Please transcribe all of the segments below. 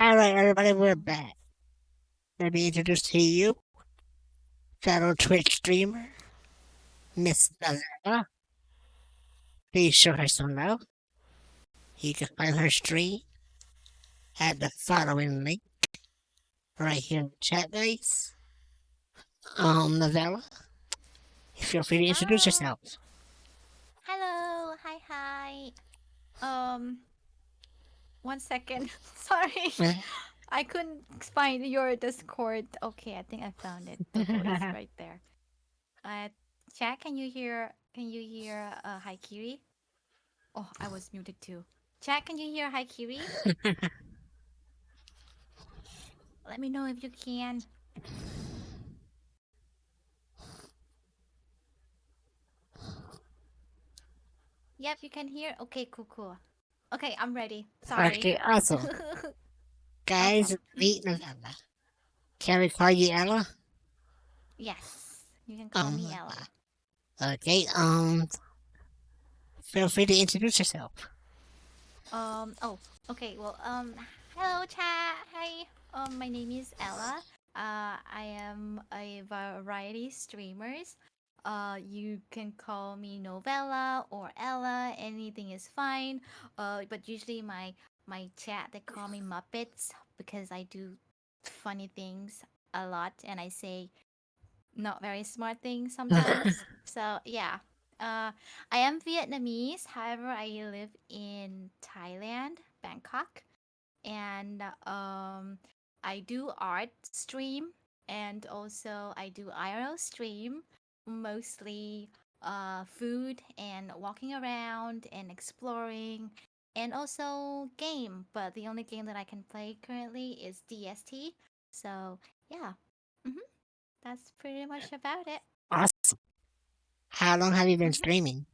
Alright, everybody, we're back. Let me introduce to you fellow Twitch streamer, Miss Novella. Please show her some love. You can find her stream at the following link right here in the chat, guys. Novella, feel free to introduce Ah, yourself. hello. Hi. Um, 1 second. Sorry. Eh, I couldn't find your Discord. Okay, I think I found it. The voice right there. Uh, chat, can you hear Hykiri? Oh, I was muted too. Chat, can you hear Hykiri? Let me know if you can. Yep, you can hear. Okay, cool. Okay, I'm ready. Sorry. okay, awesome. Guys, Awesome. meet Novella. Can we call you Ella? Yes, you can call me Um, Ella. okay, feel free to introduce yourself. Oh, okay. Well, hello, chat. Hi. My name is Ella. I am a variety streamers. You can call me Novella or Ella. Anything is fine. But usually my chat they call me Muppets because I do funny things a lot and I say not very smart things sometimes. So yeah, I am Vietnamese. However, I live in Thailand, Bangkok, and I do art stream, and also I do IRL stream, mostly food and walking around and exploring, and also game. But the only game that I can play currently is DST. So yeah. Mm-hmm. That's pretty much about it. Awesome. How long have you been hmm streaming?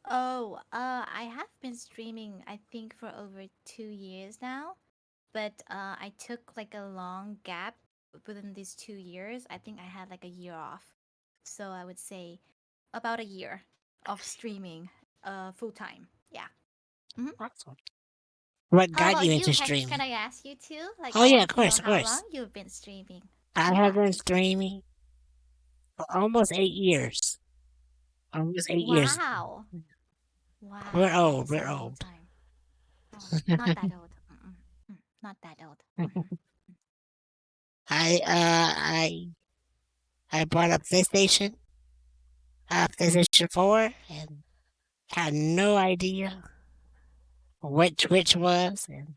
Oh, I have been streaming, I think, for over 2 years now. But I took like a long gap within these 2 years. I think I had like a year off. So I would say about a year of streaming full time. Yeah. hmm Awesome. What How got about you you? into Can streaming? I ask you too? Like, Oh I yeah, want of to know course, of how course. long you've been streaming. I have Yeah. been streaming for almost 8 years. Almost 8 years. Wow. We're Wow. old. That's a We're long old. time. Oh, not that old. Not that old. I uh I I bought a PlayStation 4, and had no idea what Twitch was, and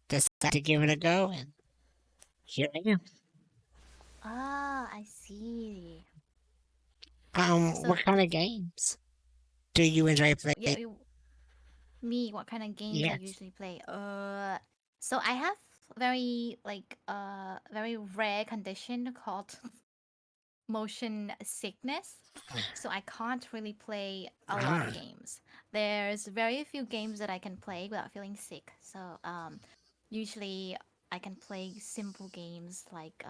decided to give it a go, and here I am. Ah, I see. So, What kind of games do you enjoy playing? yeah, me, what kind of games I Yes. usually play? So I have very very rare condition called motion sickness. So I can't really play a lot of Ah, games. There's very few games that I can play without feeling sick. So usually I can play simple games like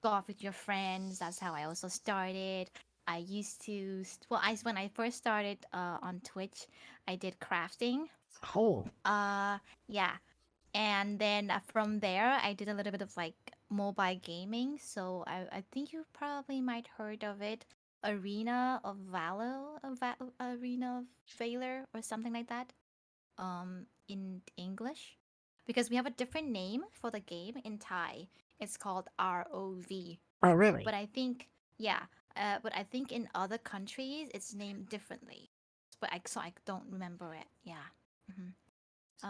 golf with your friends. That's how I also started. I used to well, I when I first started on Twitch, I did crafting. oh, Uh, yeah, and then from there, I did a little bit of like mobile gaming. So I think you probably might heard of it, Arena of Valor, or something like that. In English, because we have a different name for the game in Thai. It's called ROV. oh, really? But I think, yeah, but I think in other countries it's named differently. But I don't remember it. Yeah. hmm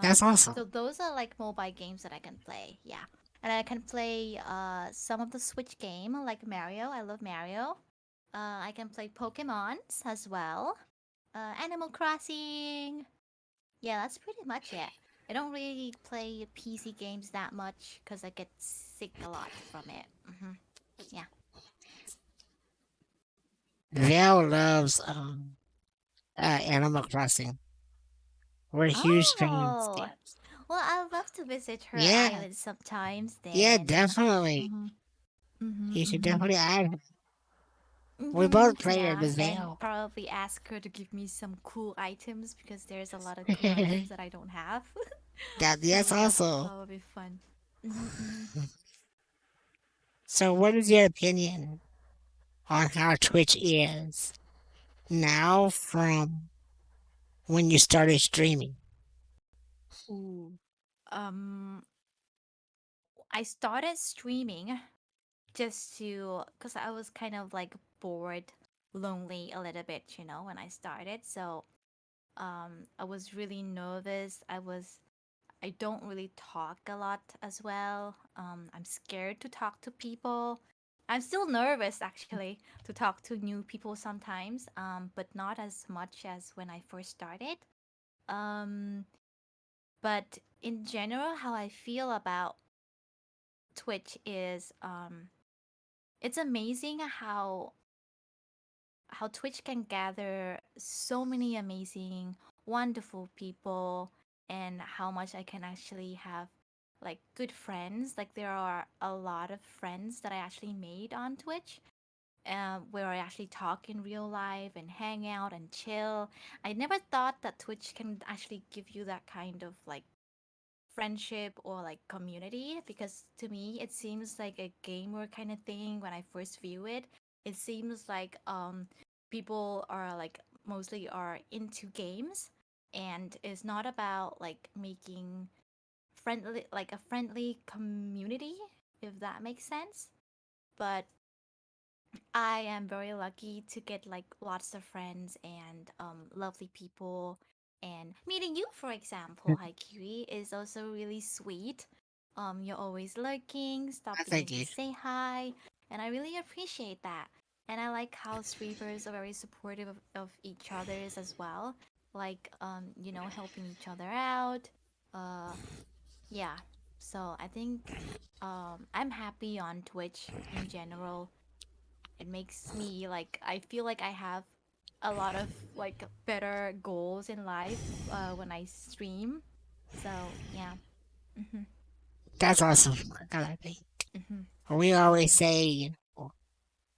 That's awesome. so those are like mobile games that I can play. Yeah, and I can play some of the Switch game like Mario. I love Mario. I can play Pokemon's as well. Animal Crossing. Yeah, that's pretty much it. I don't really play PC games that much because I get sick a lot from it. Yeah. Val loves Animal Crossing. We're huge fans. Oh, Yes. well, I'd love to visit her Yeah, island sometimes yeah, then. definitely. Mm-hmm. Mm-hmm. You should Mm-hmm. definitely add her. We Mm-hmm. both play it Yeah, with and Val. probably ask her to give me some cool items because there's a lot of cool items that I don't have. That So yes, yeah, also. that would be fun. Mm-hmm. So, what is your opinion on how Twitch is now from when you started streaming? Ooh. Um, I started streaming just to, because I was kind of like bored, lonely a little bit, when I started. So I was really nervous. I don't really talk a lot as well. I'm scared to talk to people. I'm still nervous actually to talk to new people sometimes, but not as much as when I first started. Um, but in general, how I feel about Twitch is it's amazing how Twitch can gather so many amazing, wonderful people, and how much I can actually have like good friends. Like there are a lot of friends that I actually made on Twitch, where I actually talk in real life and hang out and chill. I never thought that Twitch can actually give you that kind of like friendship or like community, because to me it seems like a gamer kind of thing when I first view it. It seems like people are like mostly are into games, and it's not about like making friendly like a friendly community, if that makes sense. But I am very lucky to get like lots of friends and lovely people. And meeting you, for example, Hykiri, is also really sweet. You're always lurking, stopping in Thank to you. say hi, and I really appreciate that. And I like how streamers are very supportive of each other's as well, like helping each other out. Uh, yeah. So I think I'm happy on Twitch in general. It makes me like I feel like I have a lot of like better goals in life when I stream. So yeah. Mhm. That's awesome. I like it. Mhm. We always say,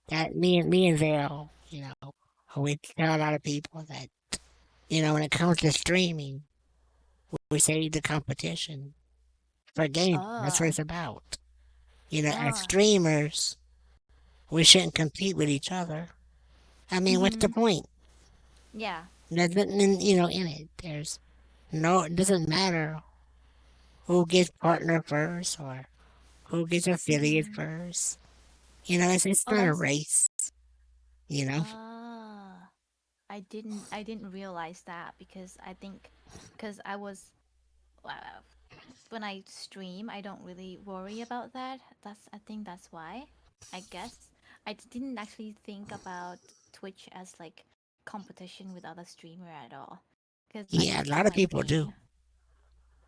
that me and Vero, we tell a lot of people that, when it comes to streaming, we say the competition for gaming. That's what Oh. it's about. As Oh. streamers, we shouldn't compete with each other. I mean, what's the Mhm. point? Yeah. There's nothing, in it. There's no, it doesn't matter who gets partner first or who gets affiliate Mhm. first. It's Oh, not a that's race, you know? ah. I didn't realize that, because I think because I was uh, when I stream, I don't really worry about that. I think that's why. I guess I didn't actually think about Twitch as like competition with other streamer at all. Because I Yeah, a just lot of like people playing. do.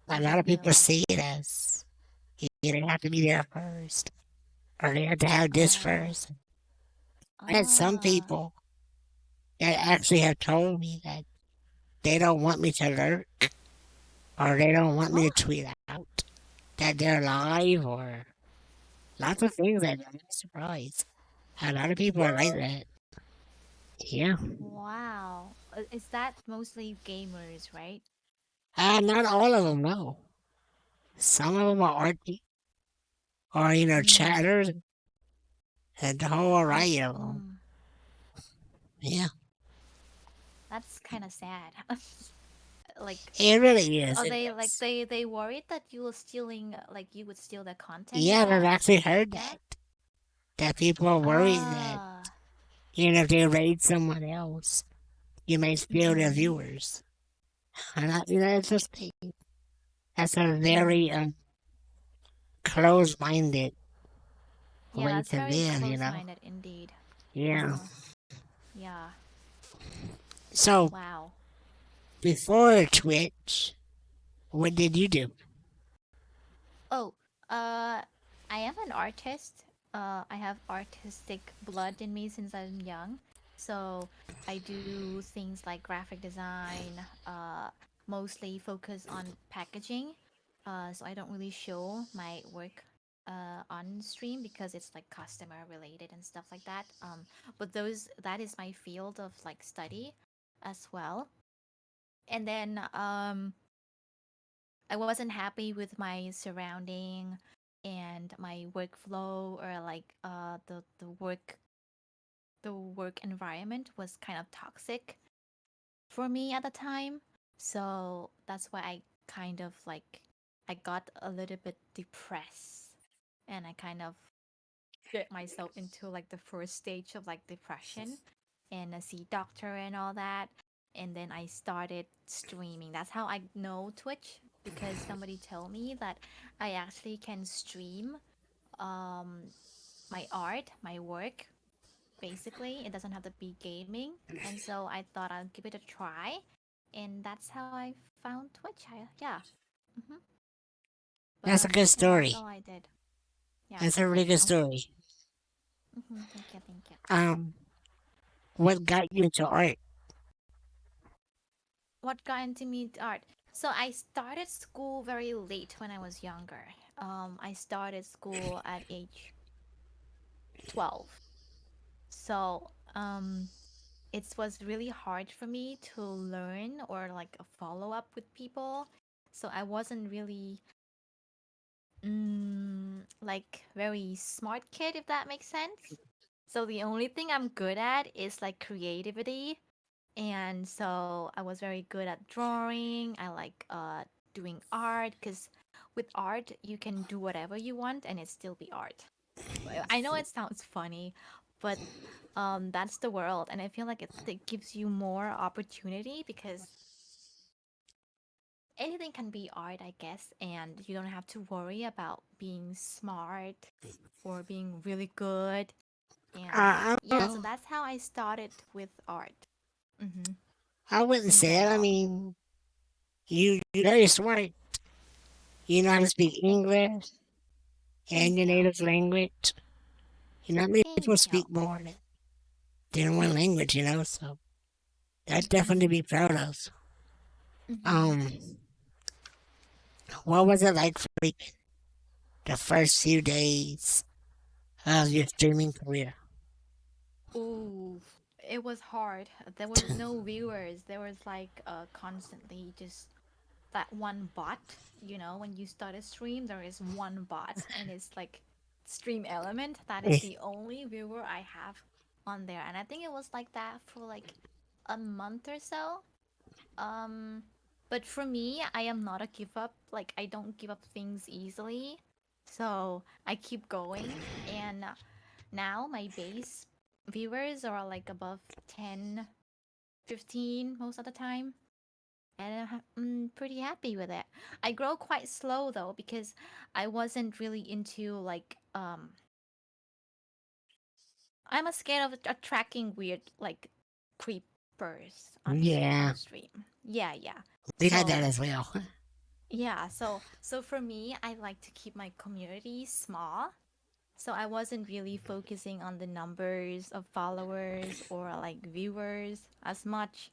A Oh, lot of people really? see it as they have to be there first, or they have to have this Uh, first. I had some ah, people that actually have told me that they don't want me to lurk, or they don't want me huh? to tweet out that they're live, or lots of things that I'm surprised. A lot of people are like What? that. Yeah. Wow. Is that mostly gamers, right? Not all of them, no. Some of them are arty, or, Mm. chatters, and the whole I. array of them. Mm, Yeah. that's kind of sad. Like, It really is. are It they like is. they worried that you were stealing, like you would steal their content? Is Yeah, I've that actually heard that? that. That people are worried that, Ah. if they raid someone else, you may steal their Mhm. viewers. And it's just, that's a very Mhm. close minded Yeah, way that's to very live. close-minded indeed. Yeah. Uh-huh. Yeah. So, Wow. before Twitch, what did you do? Oh, uh, I am an artist. I have artistic blood in me since I'm young. So I do things like graphic design, mostly focus on packaging. So I don't really show my work on stream because it's like customer related and stuff like that. But that is my field of like study as well. And then I wasn't happy with my surrounding and my workflow, or like the work environment was kind of toxic for me at the time. So that's why I kind of like I got a little bit depressed, and I kind of get myself into like the first stage of like depression, and I see doctor and all that. And then I started streaming. That's how I know Twitch, because somebody told me that I actually can stream um my art, my work. Basically, it doesn't have to be gaming. And so I thought I'd give it a try, and that's how I found Twitch. Yeah. hmm That's a But good yeah, that's story. all I did. Yeah, That's a really thank good you. story. Thank you, thank you. Um, what got you into art? What got into me to art? So I started school very late when I was younger. I started school at age 12. So it was really hard for me to learn or like follow up with people. So I wasn't really like very smart kid, if that makes sense. So the only thing I'm good at is like creativity. And so I was very good at drawing. I like doing art, because with art you can do whatever you want and it still be art. I know it sounds funny, but that's the world, and I feel like it gives you more opportunity, because anything can be art, I guess, and you don't have to worry about being smart or being really good. And I yeah, don't so know. that's how I started with art. Mm-hmm. I wouldn't In say that. I general. mean, you're very smart. You know how to speak English and Thank your you. native language. You know, many people Thank you. speak more than one language. So that's definitely to Mm-hmm. be proud of. Mm-hmm. Um, what was it like for you the first few days of your streaming career? Ooh, it was hard. There was no viewers. There was like constantly just that one bot. When you start a stream, there is one bot, and it's like Stream Element. That is the only viewer I have on there, and I think it was like that for like a month or so. Um, but for me, I am not a give up. Like, I don't give up things easily. So I keep going. And now my base viewers are like above 10, 15 most of the time. And I'm pretty happy with it. I grow quite slow though, because I wasn't really into like I'm a scared of attracting weird like creepers on Yeah, stream. Yeah, yeah. we had that So as well. yeah, so for me, I like to keep my community small. So I wasn't really focusing on the numbers of followers or like viewers as much,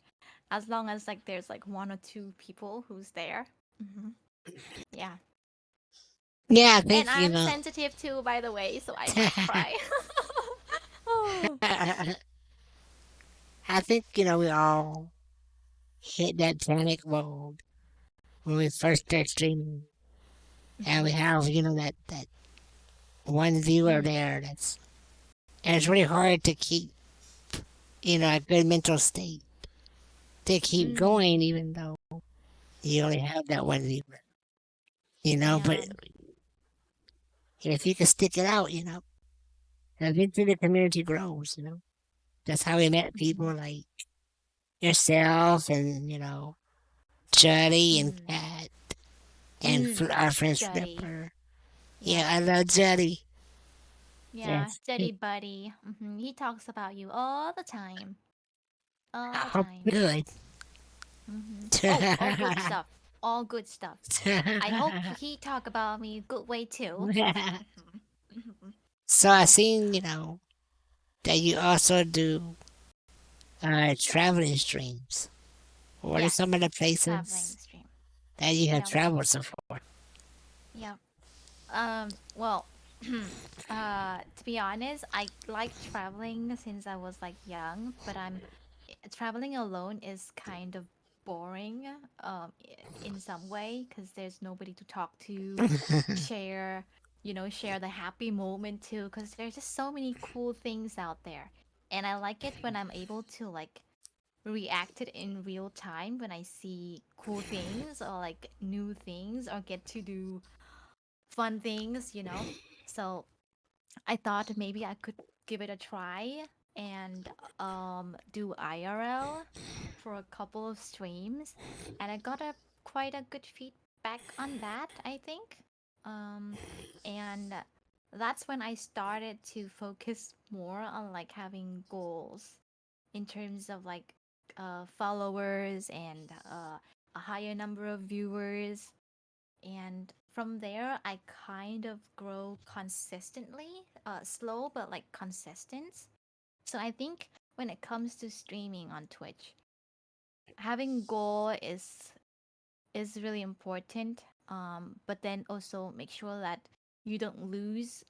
as long as like there's like one or two people who's there. hmm Yeah. Yeah, I And think I'm sensitive too, by the way, so I might cry. Oh. I think we all hit that panic mode when we first start streaming, and we hmm have that one viewer Mm, there and it's really hard to keep a good mental state to keep mm, going even though you only have that one viewer. But yeah. if you can stick it out, eventually the community grows. That's how we met hmm people like yourself and Juddy and Mm, Kat and our friend Juddy. Flipper. Yep. Yeah, I love Juddy. Yeah, Yes. Juddy buddy. He talks about you all the time. All the Oh, time. good. Oh, all good stuff. All good stuff. I hope he talk about me good way too. So I seen, that you also do traveling streams. What are some of Yes, the traveling places stream. that you have Yep, traveled so far? yep. Well, to be honest, I like traveling since I was like young, but traveling alone is kind of boring in some way because there's nobody to talk to, share, share the happy moment to because there's just so many cool things out there. And I like it when I'm able to like react it in real time when I see cool things or like new things or get to do fun things. So I thought maybe I could give it a try and do IRL for a couple of streams, and I got a quite a good feedback on that, I think. Um, and that's when I started to focus more on like having goals in terms of like followers and a higher number of viewers, and from there I kind of grow consistently, slow but like consistent. So I think when it comes to streaming on Twitch, having goal is really important, but then also make sure that you don't lose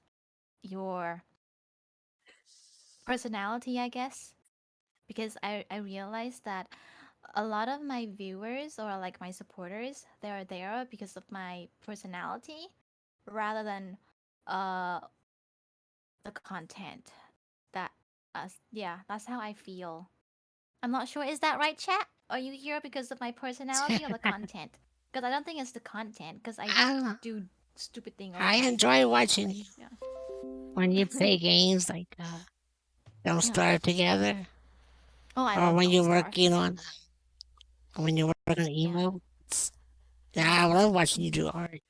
your personality, I guess, because I realized that a lot of my viewers or like my supporters, they're there because of my personality rather than uh the content. That yeah, that's how I feel. I'm not sure, is that right, chat? Are you here because of my personality or the content? Because I don't think it's the content because I I don't know. do stupid thing all the I time. enjoy watching you Yeah. when you play games like Don't Yeah. Starve Together, Oh, I or love when Don't you're Starve. working on Yeah. emotes. Yeah, I Mm-hmm. love watching you do art.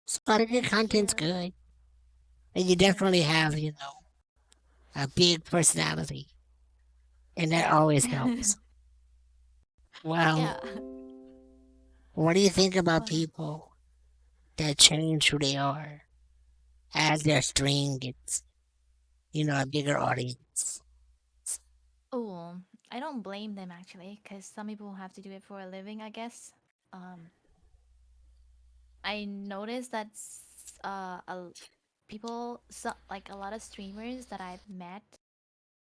So I think your Thank content's you. good, and you Yeah. definitely have a big personality, and that always helps. Well, Yeah. what do you think about What? people that change who they are as their stream gets, a bigger audience? Oh, I don't blame them actually, because some people have to do it for a living, I guess. Um, I noticed that people, like a lot of streamers that I've met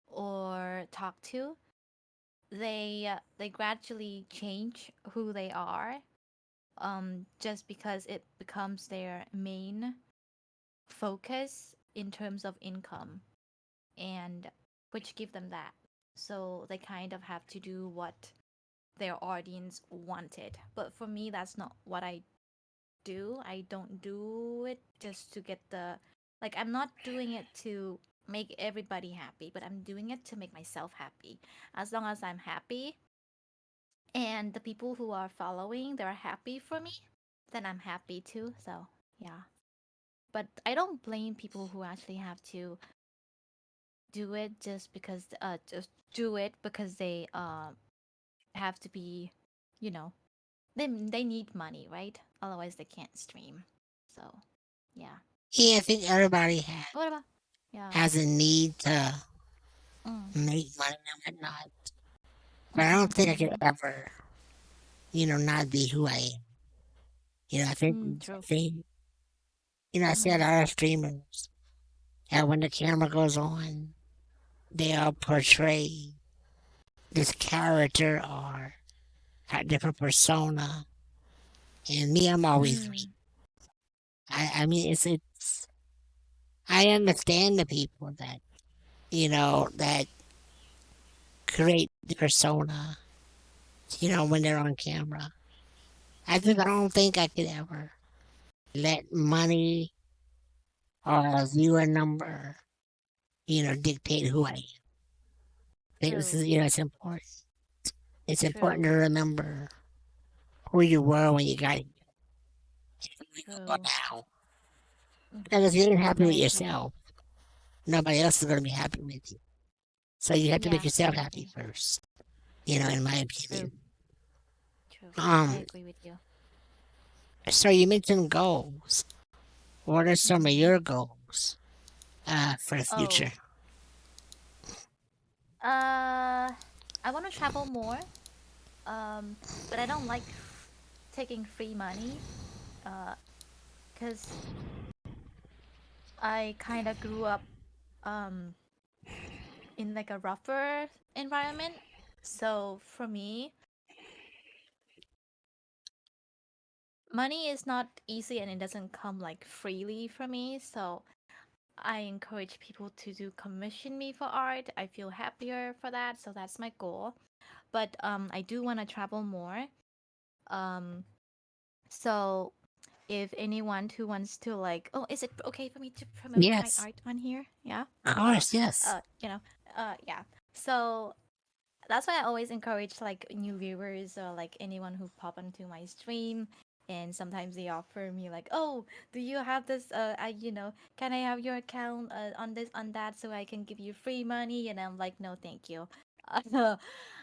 or talked to, they gradually change who they are, just because it becomes their main focus in terms of income, and which give them that. So they kind of have to do what their audience wanted. But for me, that's not what I do. I don't do it just to get the, like, I'm not doing it to make everybody happy, but I'm doing it to make myself happy. As long as I'm happy and the people who are following, they're happy for me, then I'm happy too. So, yeah. But I don't blame people who actually have to do it just do it because they have to be, you know, they need money, right? Otherwise they can't stream. So, yeah. Yeah, I think everybody What about? Yeah. has a need to Mm. make money and whatnot. But I don't Mhm. think I could Mhm. ever, not be who I am. I think, True. I see a Mhm. lot of streamers, and when the camera goes on, they all portray this character or a different persona. And me, I'm always me. Mm. I mean, I understand the people that create the persona, when they're on camera. I don't think I could ever let money or a viewer number, dictate who I am. It's, True. it's important. It's important to True. remember who you were when you got here, who you are True. now. Because if Mhm. you ain't happy I with agree. yourself, nobody else is going to be happy with you. So you have to make Yeah, I yourself happy agree. first, in my True. opinion. True. I Um, agree with you. so you mentioned goals. What are some of Mhm. your goals for the Oh. future? I want to travel more. Um, but I don't like taking free money. Uh, cause I kind of grew up um in like a rougher environment. So for me, money is not easy and it doesn't come like freely for me. So I encourage people to do commission me for art. I feel happier for that. So that's my goal. But I do want to travel more. Um, so if anyone who wants to like, oh, is it okay for me to promote my Yes, art on here? Yeah. of course, yes. You know, yeah. So that's why I always encourage like new viewers or like anyone who pop onto my stream. And sometimes they offer me like, oh, do you have this? Can I have your account on this on that so I can give you free money? And I'm like, no, thank you.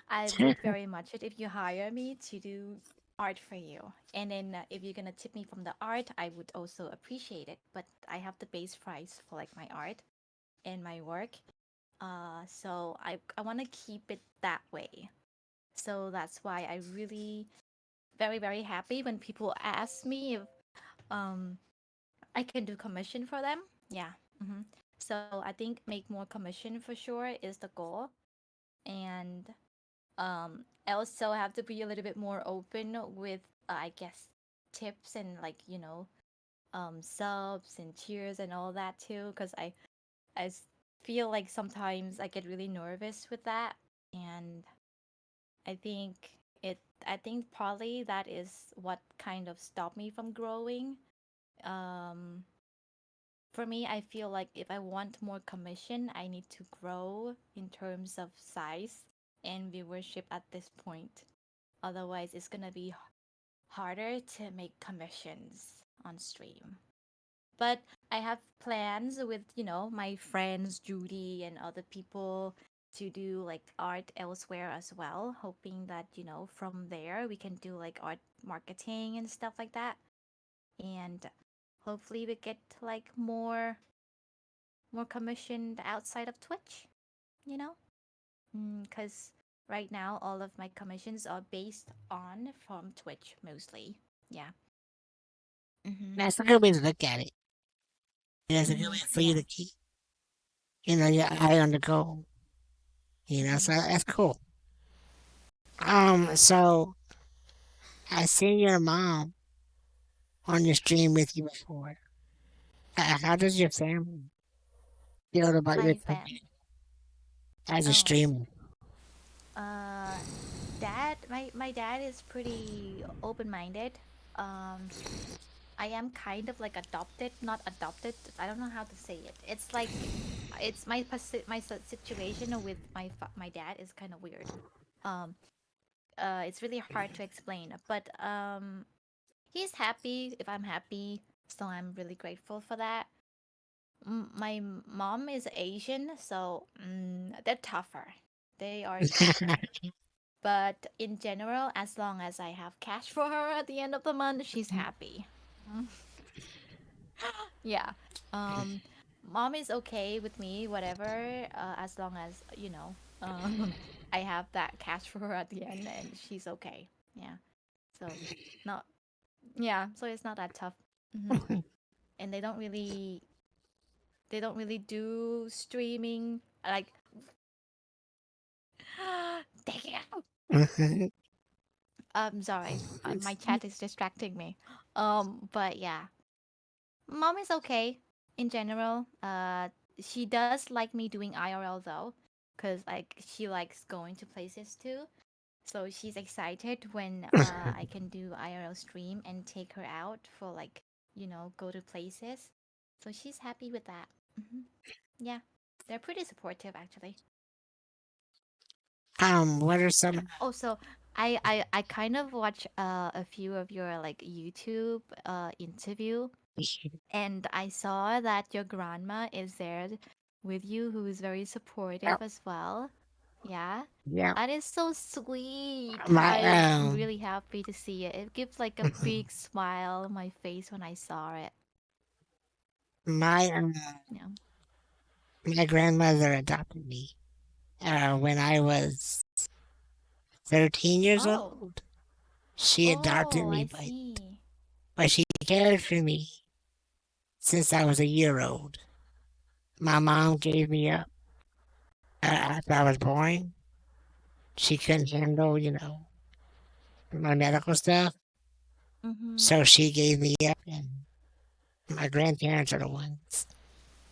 I would very much it if you hire me to do art for you. And then if you're gonna tip me from the art, I would also appreciate it. But I have the base price for like my art and my work. So I want to keep it that way. So that's why I really very happy when people ask me if um I can do commission for them. Yeah. So I think make more commission for sure is the goal, and I also have to be a little bit more open with I guess tips and like subs and cheers and all that too, because I feel like sometimes I get really nervous with that, and I think it. I think partly that is what kind of stopped me from growing. Um, for me, I feel like if I want more commission, I need to grow in terms of size and viewership at this point. Otherwise, it's gonna be harder to make commissions on stream. But I have plans with, my friends, Judy, and other people to do like art elsewhere as well, hoping that, from there we can do like art marketing and stuff like that. And hopefully we get like more commissioned outside of Twitch, you know? Because right now all of my commissions are based on from Twitch mostly. Yeah. Mhm. That's a good way to look at it. That's a good way Mhm. for you Yeah. to keep, your eye on the goal. So Mhm. that's cool. So I seen your mom on your stream with you before. How does your family feel about your My fam. community as a Oh. streamer? Uh, my dad is pretty open-minded. Um, I am kind of like adopted, not adopted. I don't know how to say it. It's like it's my situation with my dad is kind of weird. Um, it's really hard to explain, but he's happy if I'm happy, so I'm really grateful for that. My mom is Asian, so they're tougher. They are tougher. But in general, as long as I have cash for her at the end of the month, she's happy. Mm. Yeah. Um, Mom is okay with me, whatever, as long as, I have that cash for her at the end and she's okay. Yeah. So, not, yeah, so it's not that tough. And they don't really do streaming. Like, take it out. Sorry, my chat is distracting me. But yeah, mom is okay in general. She does like me doing IRL though, cause like she likes going to places too. So she's excited when I can do IRL stream and take her out for like go to places. So she's happy with that. hmm Yeah, they're pretty supportive actually. What are some? Also, I kind of watch a few of your like YouTube interview, and I saw that your grandma is there with you, who is very supportive Yep, as well. Yeah, yep. that is so sweet. My I'm really happy to see it. It gives like a big smile on my face when I saw it. my Yeah. my grandmother adopted me when I was 13 years Oh, old. She adopted oh, me, I but see. she cared for me since I was a year old. My mom gave me up after I was born. She couldn't handle, my medical stuff. Mhm. So she gave me up, and my grandparents are the ones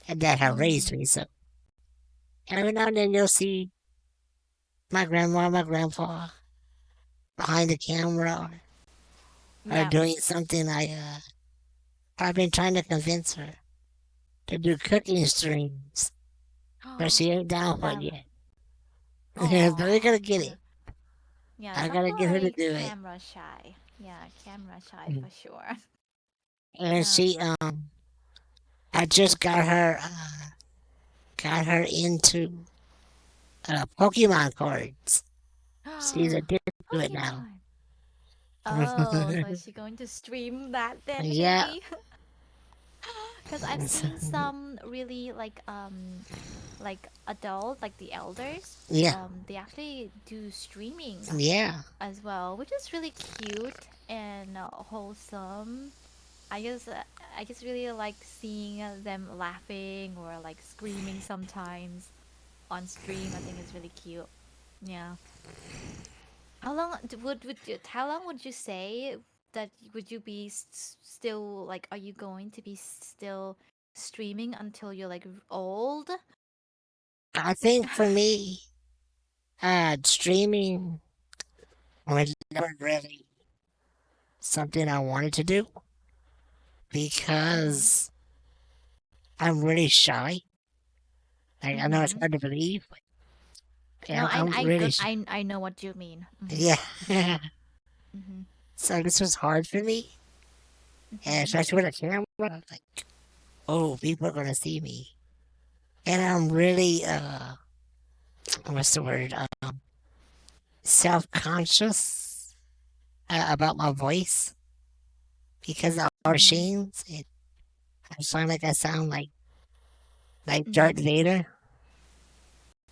that have raised Mm. me. So every now and then you'll see my grandma, my grandpa behind the camera or Yeah. doing something. I've been trying to convince her to do cooking streams, but she ain't down for it That. yet. But Oh. I gotta get Yeah. it. Yeah. I Some gotta people get are her to like do it. camera shy. Yeah, camera shy Mm. for sure. And Yeah. I just got her into Pokemon cards. She's addicted to it now. Pokemon. Oh, so is she going to stream that then Yeah, maybe? Because I've seen some really like adult, like the elders, yeah, they actually do streaming yeah. as well, which is really cute and wholesome. I just uh, I just really like seeing them laughing or like screaming sometimes on stream. I think it's really cute. Yeah. How long how long would you say that would you be still like are you going to be still streaming until you're like old? I think for me, streaming was never really something I wanted to do Mhm. because I'm really shy. Like, I know it's Mhm. hard to believe, but No, yeah, I'm really shy. I know what you mean. Mhm. Yeah. Mhm. So this was hard for me, and Mhm. especially with a camera. I was like, oh, people are gonna see me, and I'm really what's the word? Self conscious about my voice because of our Mhm. machines. I sound like I sound like Darth Mhm. Vader,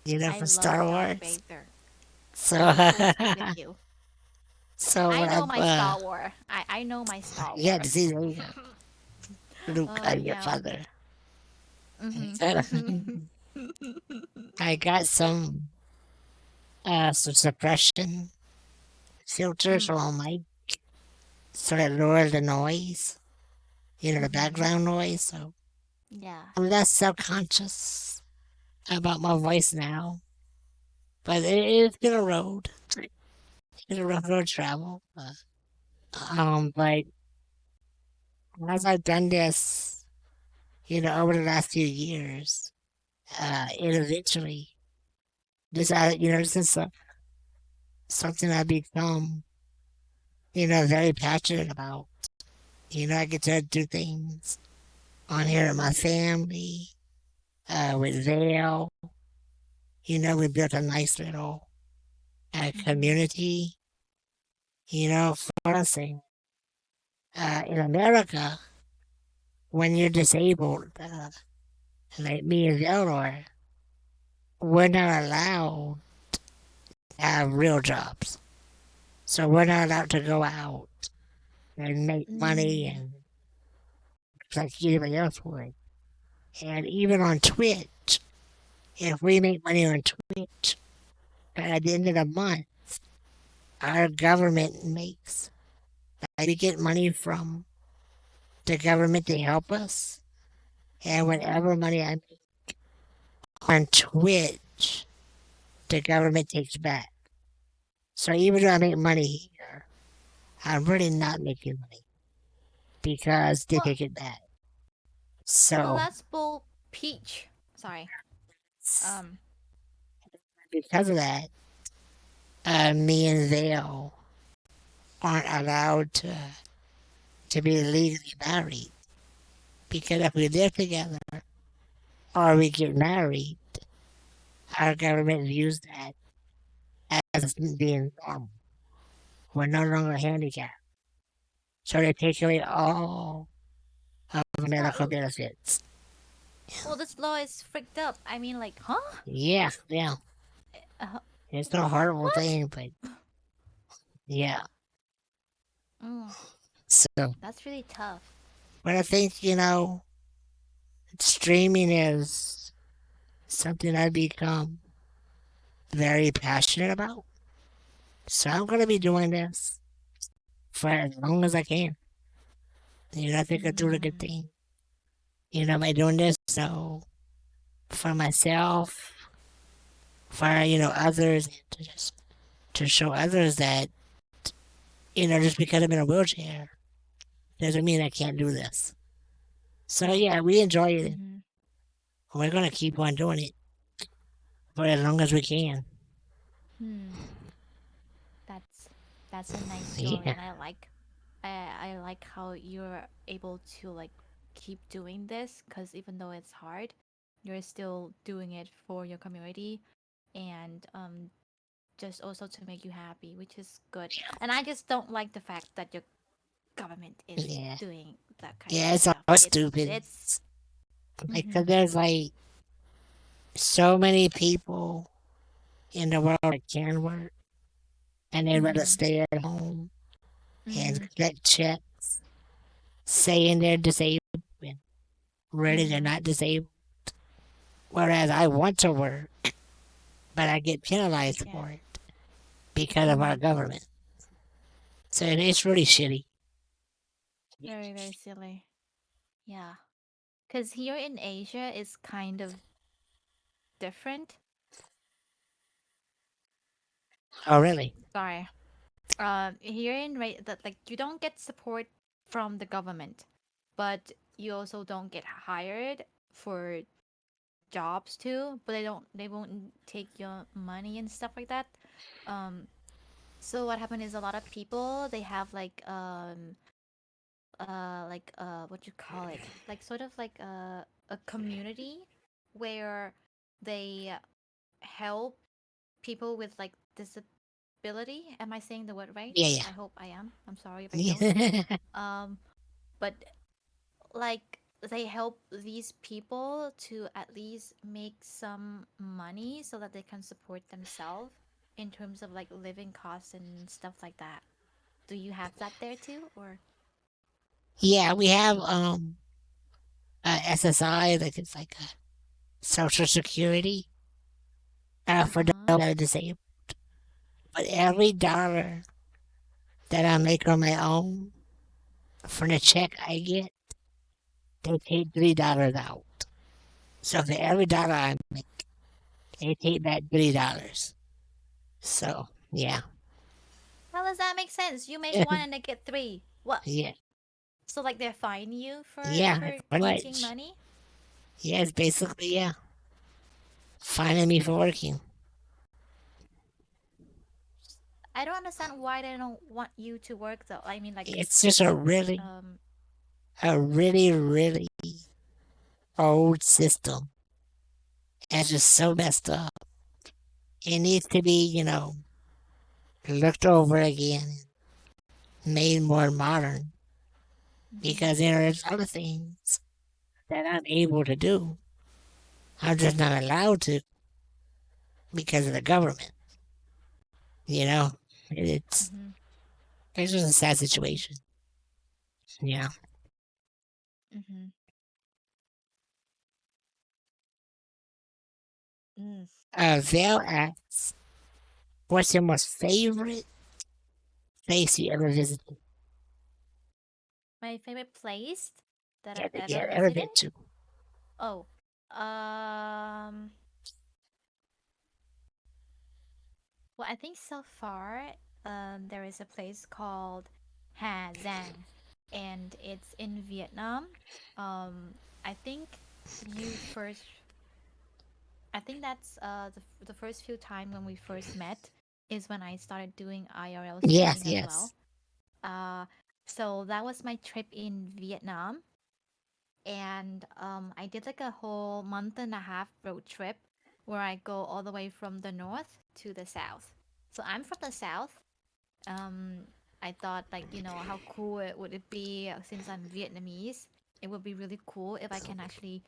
I from love Star Darth Wars. Vader. So, Cool with you. so I when I, know my Star Wars. I know my Star yeah, to Wars. see there you go, Luke, Oh your yeah. father. Mhm. I got some suppression filters Mm. on my sort of lower the noise, the Mhm. background noise. So Yeah. I'm less self-conscious about my voice now. But it's been a road. It's been a rough road to travel. But as I've done this, over the last few years, it eventually, this is something I've become, very passionate about. I get to do things on here with my family, with Vale. We built a nice little Mhm. community, for us. In America, when you're disabled, like me and Eleanor, we're not allowed to have real jobs. So we're not allowed to go out and make money Mm. and like anybody else would. And even on Twitch, if we make money on Twitch, at the end of the month, our government makes. Like, we get money from the government to help us. And Oh. whatever money I make on Twitch, the government takes back. So even though I make money here, I'm really not making money because they Well, take it back. well, So that's bull peach. Sorry. Um. because of that, me and Vale aren't allowed to be legally married because if we live together or we get married, our government views that as being normal. We're no longer handicapped. So they take away all of the medical Well, benefits. well, this law is freaked up. I mean, like, huh? Yeah, yeah. Uh, It's no horrible what? thing, but yeah. Mm, So, that's really tough. but I think, streaming is something I've become very passionate about. So I'm going to be doing this for as long as I can. I think I'm doing a good Mm, thing. By doing this, for myself, for others, and to show others that just because I'm in a wheelchair doesn't mean I can't do this. So right. yeah, we enjoy it. Mm-hmm. We're gonna keep on doing it for as long as we can. Hmm. That's that's a nice story, Yeah, and I like how you're able to like keep doing this because even though it's hard, you're still doing it for your community and just also to make you happy, which is good. And I just don't like the fact that your government is yeah, doing that kind of yeah. It's stuff. all It's stupid. it's Like, mm-hmm, 'cause there's like so many people in the world that can work, and they'd rather mm-hmm, stay at home and mm-hmm, collect checks, saying they're disabled, and really they're mm-hmm. not disabled. Whereas I want to work, but I get penalized Yeah. for it because of Mm-hmm. our government. So it's really shitty. Very, very silly. Yeah. Because here in Asia it's kind of different. Oh, really? Sorry. Here in that like you don't get support from the government, but you also don't get hired for jobs too. But they won't take your money and stuff like that. Um, so what happened is a lot of people they have what you call it, like sort of like a community where they help people with like disability. Am I saying the word right? Yeah, I hope I am. I'm sorry if I yeah. don't. Yeah. um but like they help these people to at least make some money so that they can support themselves in terms of like living costs and stuff like that. Do you have that there too, or Yeah, we have SSI, like it's like a Social Security for those uh-huh, that are disabled. But every dollar that I make on my own from the check I get, they take $3 out. So for every dollar I make, they take back $3. So yeah, how does that make sense? You make one and they get three. What? yeah, So like they're fining you yeah, for pretty making much. money? Yeah, it's basically yeah, finding me for working. I don't understand why they don't want you to work though. I mean, like, It's just um, a really, really old system. It's just so messed up. It needs to be, looked over again, made more modern. mhm, Because there's other things that I'm able to do. I'm just not allowed to because of the government. You know, it's mhm, it's just a sad situation. Yeah. mhm, mm. Val asks, "What's your most favorite place you ever visited? My favorite place that I've Yeah, ever yeah, ever visited? been to? Oh, um, well, I think so far, there is a place called Ha Giang, and it's in Vietnam. I think you first, I think that's the first few time when we first met is when I started doing IRL Yes, streaming as well. yes. Uh, so that was my trip in Vietnam, and I did like a whole month and a half road trip where I go all the way from the north to the south. So I'm from the south. Um, I thought like how cool it would it be since I'm Vietnamese. It would be really cool if I can actually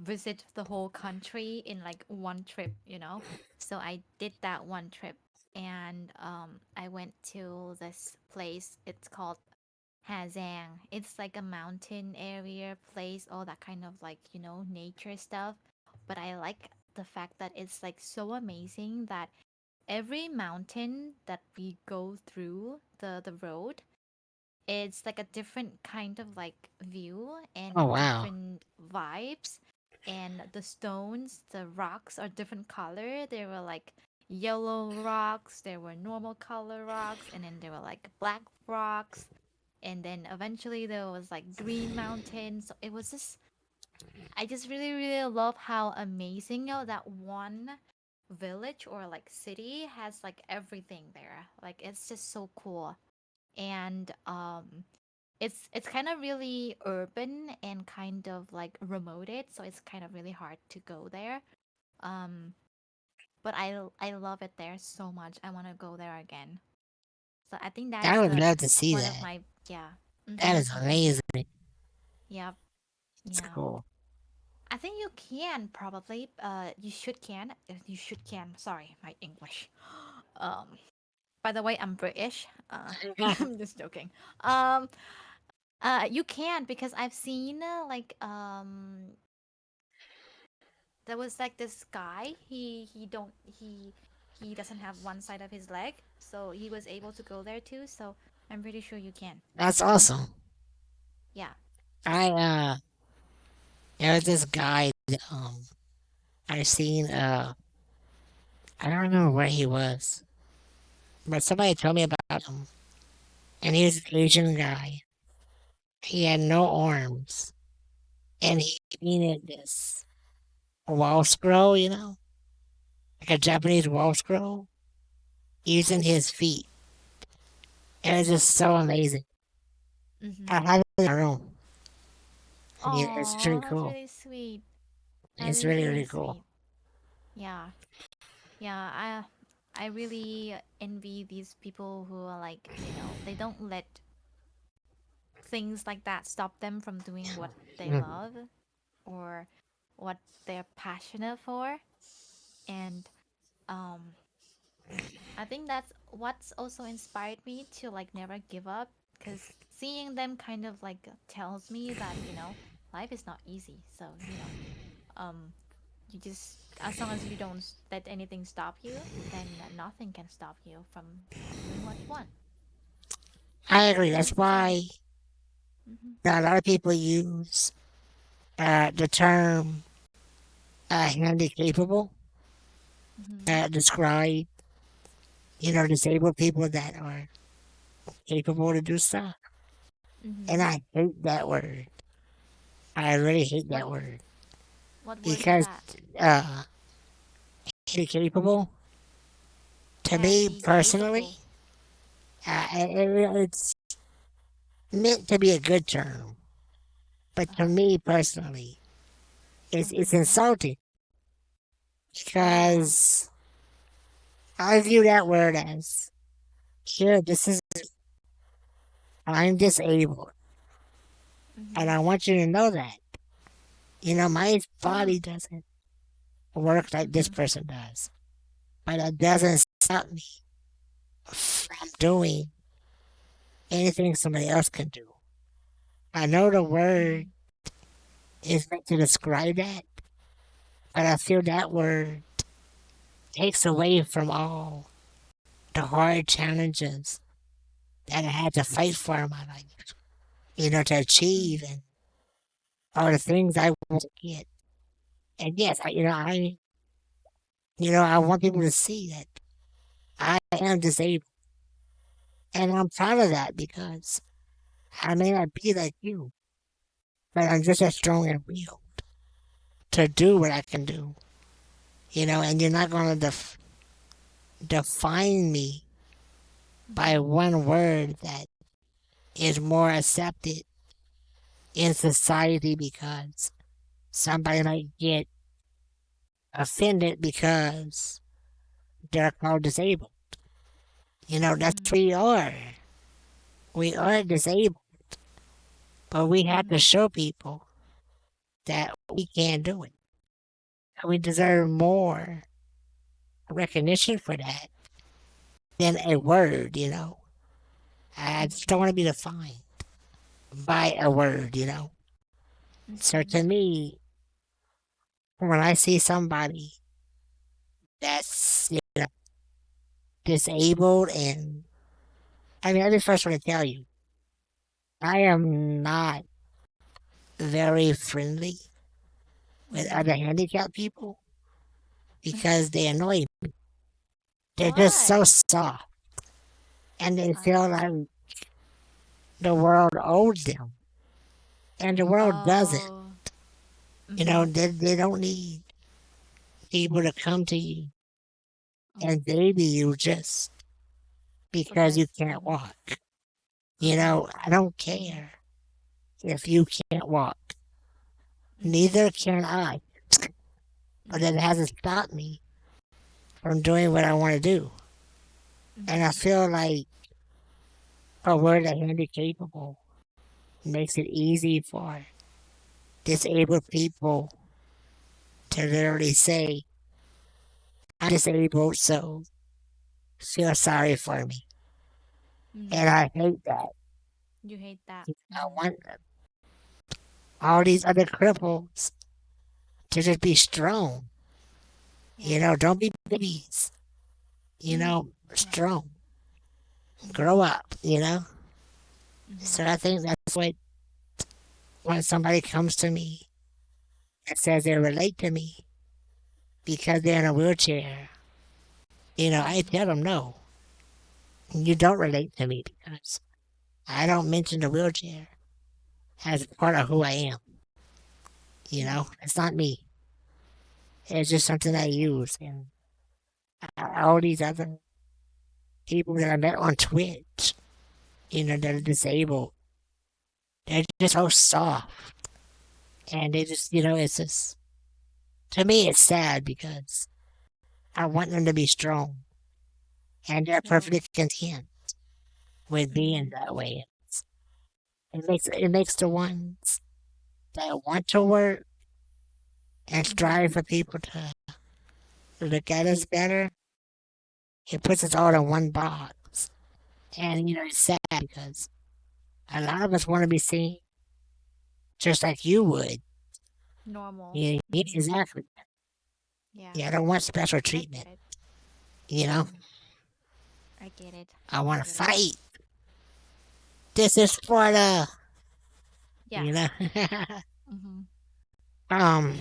visit the whole country in like one trip, you know? So I did that one trip and I went to this place. It's called Ha Giang. It's like a mountain area place, all that kind of like, nature stuff. But I like the fact that it's like so amazing that every mountain that we go through the road, it's like a different kind of like view Oh and wow, different vibes. And the stones, the rocks are different color. There were like yellow rocks, there were normal color rocks, and then there were like black rocks. And then eventually there was like green mountains. So it was just, I just really, really love how amazing, that one village or like city has like everything there. Like it's just so cool. And it's kind of really urban and kind of like remoted, so it's kind of really hard to go there. Um, but I love it there so much. I want to go there again. So I think that I is would the love to see one of that. my, yeah. That Mhm. is Mhm. amazing. Yep. It's Yeah. cool. I think you can probably. You should can. You should can. Sorry, my English. Um. By the way, I'm British. I'm just joking. Um. You can because I've seen there was like this guy. He doesn't have one side of his leg, so he was able to go there too. So I'm pretty sure you can. That's awesome. Yeah. I there was this guy that, I seen I don't remember where he was, but somebody told me about him, and he was an Asian guy. He had no arms, and he painted this wall scroll, like a Japanese wall scroll, using his feet. It was just so amazing. I Mhm. have it in my room. Yeah, it's pretty Oh, that's cool. really sweet. That It's is really, really really cool. sweet. Yeah. Yeah. I really envy these people who are like, they don't let things like that stop them from doing what they Mm. love or what they're passionate for. And um I think that's what's also inspired me to like never give up, because seeing them kind of like tells me that, life is not easy. So, um you just, as long as you don't let anything stop you, then nothing can stop you from doing what you want. I agree. So That's it's just like, why mhm, a lot of people use the term handy capable mhm, describe, disabled people that are capable to do stuff. And mhm. I hate that word. I really hate What that word what word is because that? uh, handy capable, to me Handy personally, capable. it's meant to be a good term. But Uh to huh. me personally, it's Mhm. insulting Oh. because I view that word as here. This is I'm disabled, and Mhm. I want you to know that. My Oh. body doesn't work like this Mhm. person does, but it doesn't stop me from doing anything somebody else can do. I know the word Mhm. is meant to describe that, but I feel that word takes away from all the hard challenges that I had to fight for in my life, to achieve Mhm. and all the things I want to get. And yes, I want people to see that I am disabled, and I'm proud of that because I may not be like you, but I'm just as strong and real to do what I can do, and you're not going to define me by Mhm. one word that is more accepted in society because somebody might get offended because they're called disabled. That's Mhm. what we are. We are disabled, but we have to Mhm. show people that we can do it. And we deserve more recognition for that than a word. I just don't want to be defined by a word. So Mhm. to me, when I see somebody that's disabled, and I mean, I just first want to tell you, I am not very friendly with Mm-hmm. other handicapped people because they annoy me. They're just so Why? soft, and they feel Oh. like the world owes them, and the world doesn't. Oh. You know, Mm-hmm. they don't need people to come to you Mm. and baby you just because you Because. can't Mm-hmm. walk. You Mm-hmm. know, I don't Mm-hmm. care if you can't walk. Mm-hmm. Neither can I. But it Mm-hmm. hasn't stopped me from doing what I want to do. And I Mm-hmm. feel like a word of handicapable makes it easy for disabled people to literally say, I'm disabled, so feel sorry for me. And Mm-hmm. I hate that. You hate that. I Mm-hmm. want all these other cripples to just be strong. You Yeah. know, don't be babies. You Mm. know, Yeah. strong. Mm-hmm. Grow up, you know? Mm-hmm. So I think that's what, when somebody comes to me and says they relate to me because they're in a wheelchair, you know, I Mm-hmm. tell them no. You don't relate to me because I don't mention the wheelchair as part of who I am. You Mm-hmm. know, it's not me. It's just something I use. And all these other people that I met on Twitch, you know, that are Mm-hmm. disabled, they're just so soft. And they just, you know, it's just, to me, it's sad because I want them to be strong. And they're True. perfectly content with being Mm-hmm. that way. It makes the ones that want to work and Mm-hmm. strive for people to look at us better. It puts us all in one box. And, you know, it's sad because a lot of us want to be seen just like you would. Normal. Yeah, Mm-hmm. exactly. Yeah. Yeah, I don't want special I get treatment. it. You know, Mm-hmm. I get it. I I want to get it. fight. This is Sparta. Yeah. You know. Mm-hmm. um.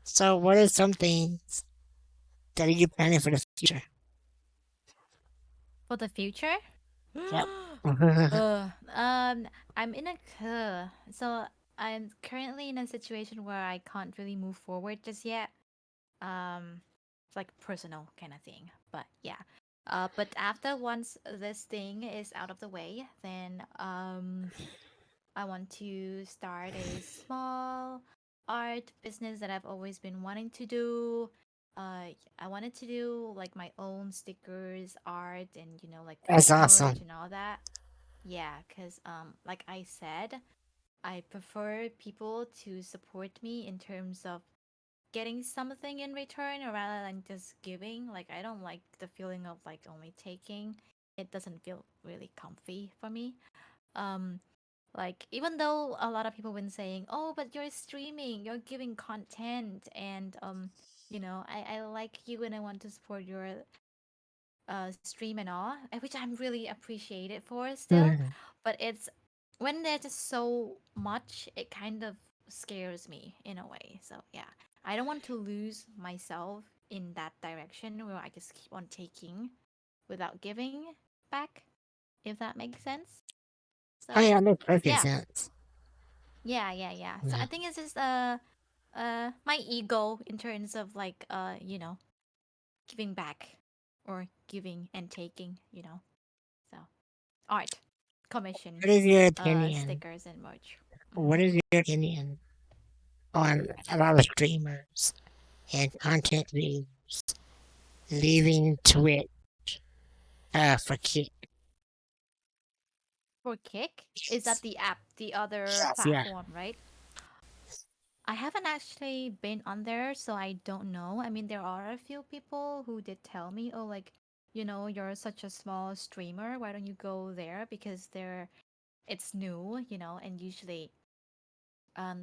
So, what are some things that are you planning for the future? For the future? Yep. Um, I'm in a so I'm currently in a situation where I can't really move forward just yet. It's like personal kind of thing, but yeah. But after once this thing is out of the way, then I want to start a small art business that I've always been wanting to do. I wanted to do like my own stickers, art, and like That's merch awesome. and all that. Yeah, because like I said, I prefer people to support me in terms of getting something in return rather than just giving. Like I don't like the feeling of like only taking. It doesn't feel really comfy for me. Um, like even though a lot of people been saying, "Oh, but you're streaming, you're giving content, and I like you and I want to support your stream and all," which I'm really appreciated for still. Mhm. But it's when there's just so much, it kind of scares me in a way. So yeah, I don't want to lose myself in that direction where I just keep on taking without giving back, if that makes sense. Oh, So yeah, that makes perfect yeah, sense. yeah. So Yeah. I think it's just my ego in terms of like giving back or giving and taking. So art, commission, What is your opinion? stickers and merch. What is your opinion on a lot of streamers and content creators leaving Twitch for kick? For Kick, is that the app, the other Yes, yeah. platform, right? I haven't actually been on there, so I don't know. I mean, there are a few people who did tell me, "Oh, like, you're such a small streamer. Why don't you go there? Because it's new, and usually,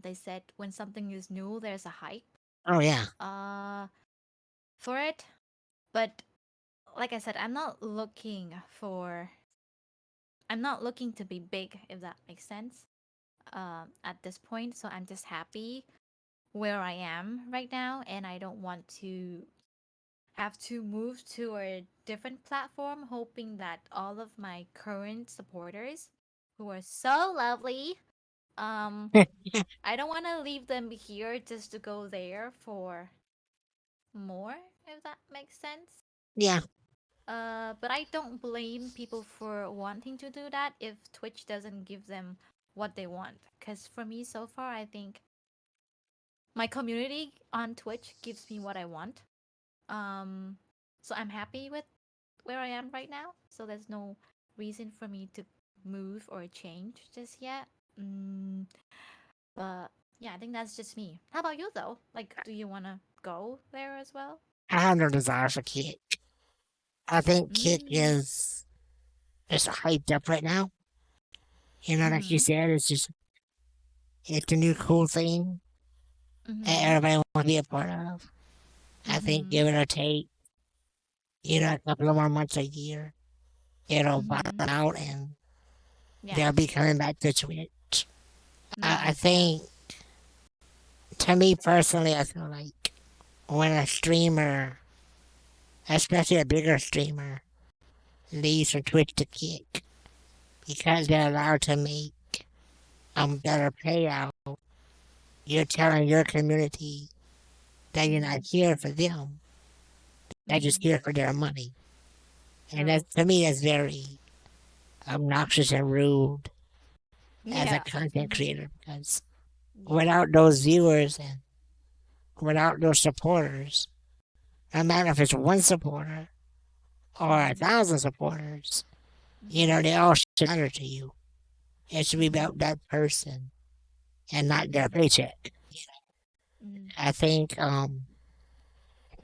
they said when something is new, there's a hype, Oh, yeah. uh, for it. But like I said, I'm not looking to be big, if that makes sense. At this point, so I'm just happy where I am right now, and I don't want to have to move to a different platform, hoping that all of my current supporters, who are so lovely, um, I don't want to leave them here just to go there for more, if that makes sense. Yeah, But I don't blame people for wanting to do that if Twitch doesn't give them what they want. Because for me, so far, I think my community on Twitch gives me what I want. Um, so I'm happy with where I am right now. So there's no reason for me to move or change just yet. Mm, but yeah, I think that's just me. How about you though? Like, do you want to go there as well? I have no desire for Kick. I think Kick Mm. is just hyped up right now. You know, like you Mhm. said, it's a new cool thing that Mhm. everybody wants to be a part of. I think Mhm. give it or take, a couple of more months a year, it'll bottom Mhm. out and Yeah. they'll be coming back to Twitch. I Mhm. Yeah. think, to me personally, I feel like when a streamer, especially a bigger streamer, leaves from Twitch to Kick, because they're allowed to make better payout, you're telling your community that you're not Mhm. here for them, that you're Mhm. here for their money. And True. that, to me, that's very obnoxious and rude as a Yeah. content Mhm. creator because Yeah. without those viewers and without those supporters, no matter if it's one supporter or a Mhm. thousand supporters, Mhm. they all should matter to you. It should be Mhm. about that person and not their paycheck. Mhm. I think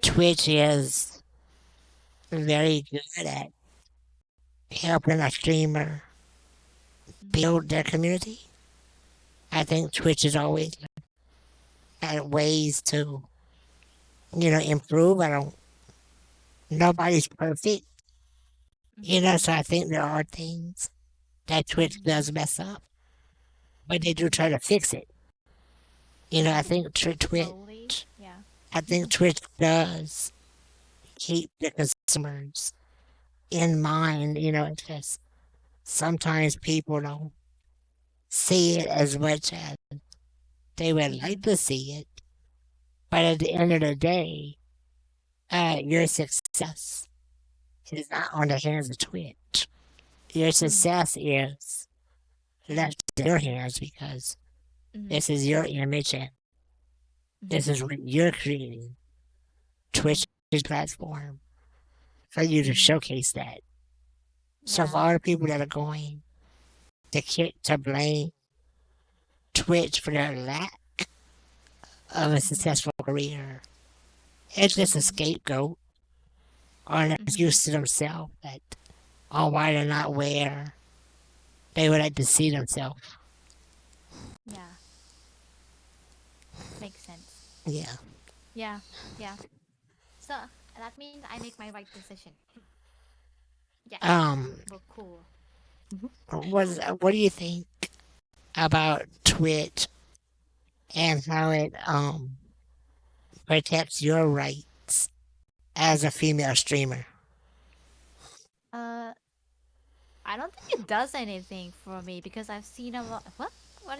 Twitch is very good at helping a streamer Mhm. build their community. I think Twitch is always at ways to, improve. I don't, nobody's perfect, Mhm. so I think there are things that Twitch Mhm. does mess up, but they do try Mhm. to fix it. I Mhm. think Slowly. Yeah. I think Twitch does keep the consumers in mind. It's just sometimes people don't see it as much as they would like Mhm. to see it. But at the end of the day, your success is not on the hands of Twitch. Your Mhm. success is left in your hands because Mhm. this is your image and this Mhm. is what you're creating. Mhm. Twitch is a platform for you to Mhm. showcase that. So for Yeah. all the people that are going to blame Twitch for their lack of a Mhm. successful career, it's just a Mhm. scapegoat or an Mhm. excuse to themselves that on why they're not where they would like to see themselves. Yeah. Makes sense. Yeah. Yeah. Yeah. So that means I make my right decision. Yes. Um. Well, cool. What do you think about Twitch and how it protects your rights as a female streamer? Uh, I don't think it does anything for me because I've seen a lot. What? What?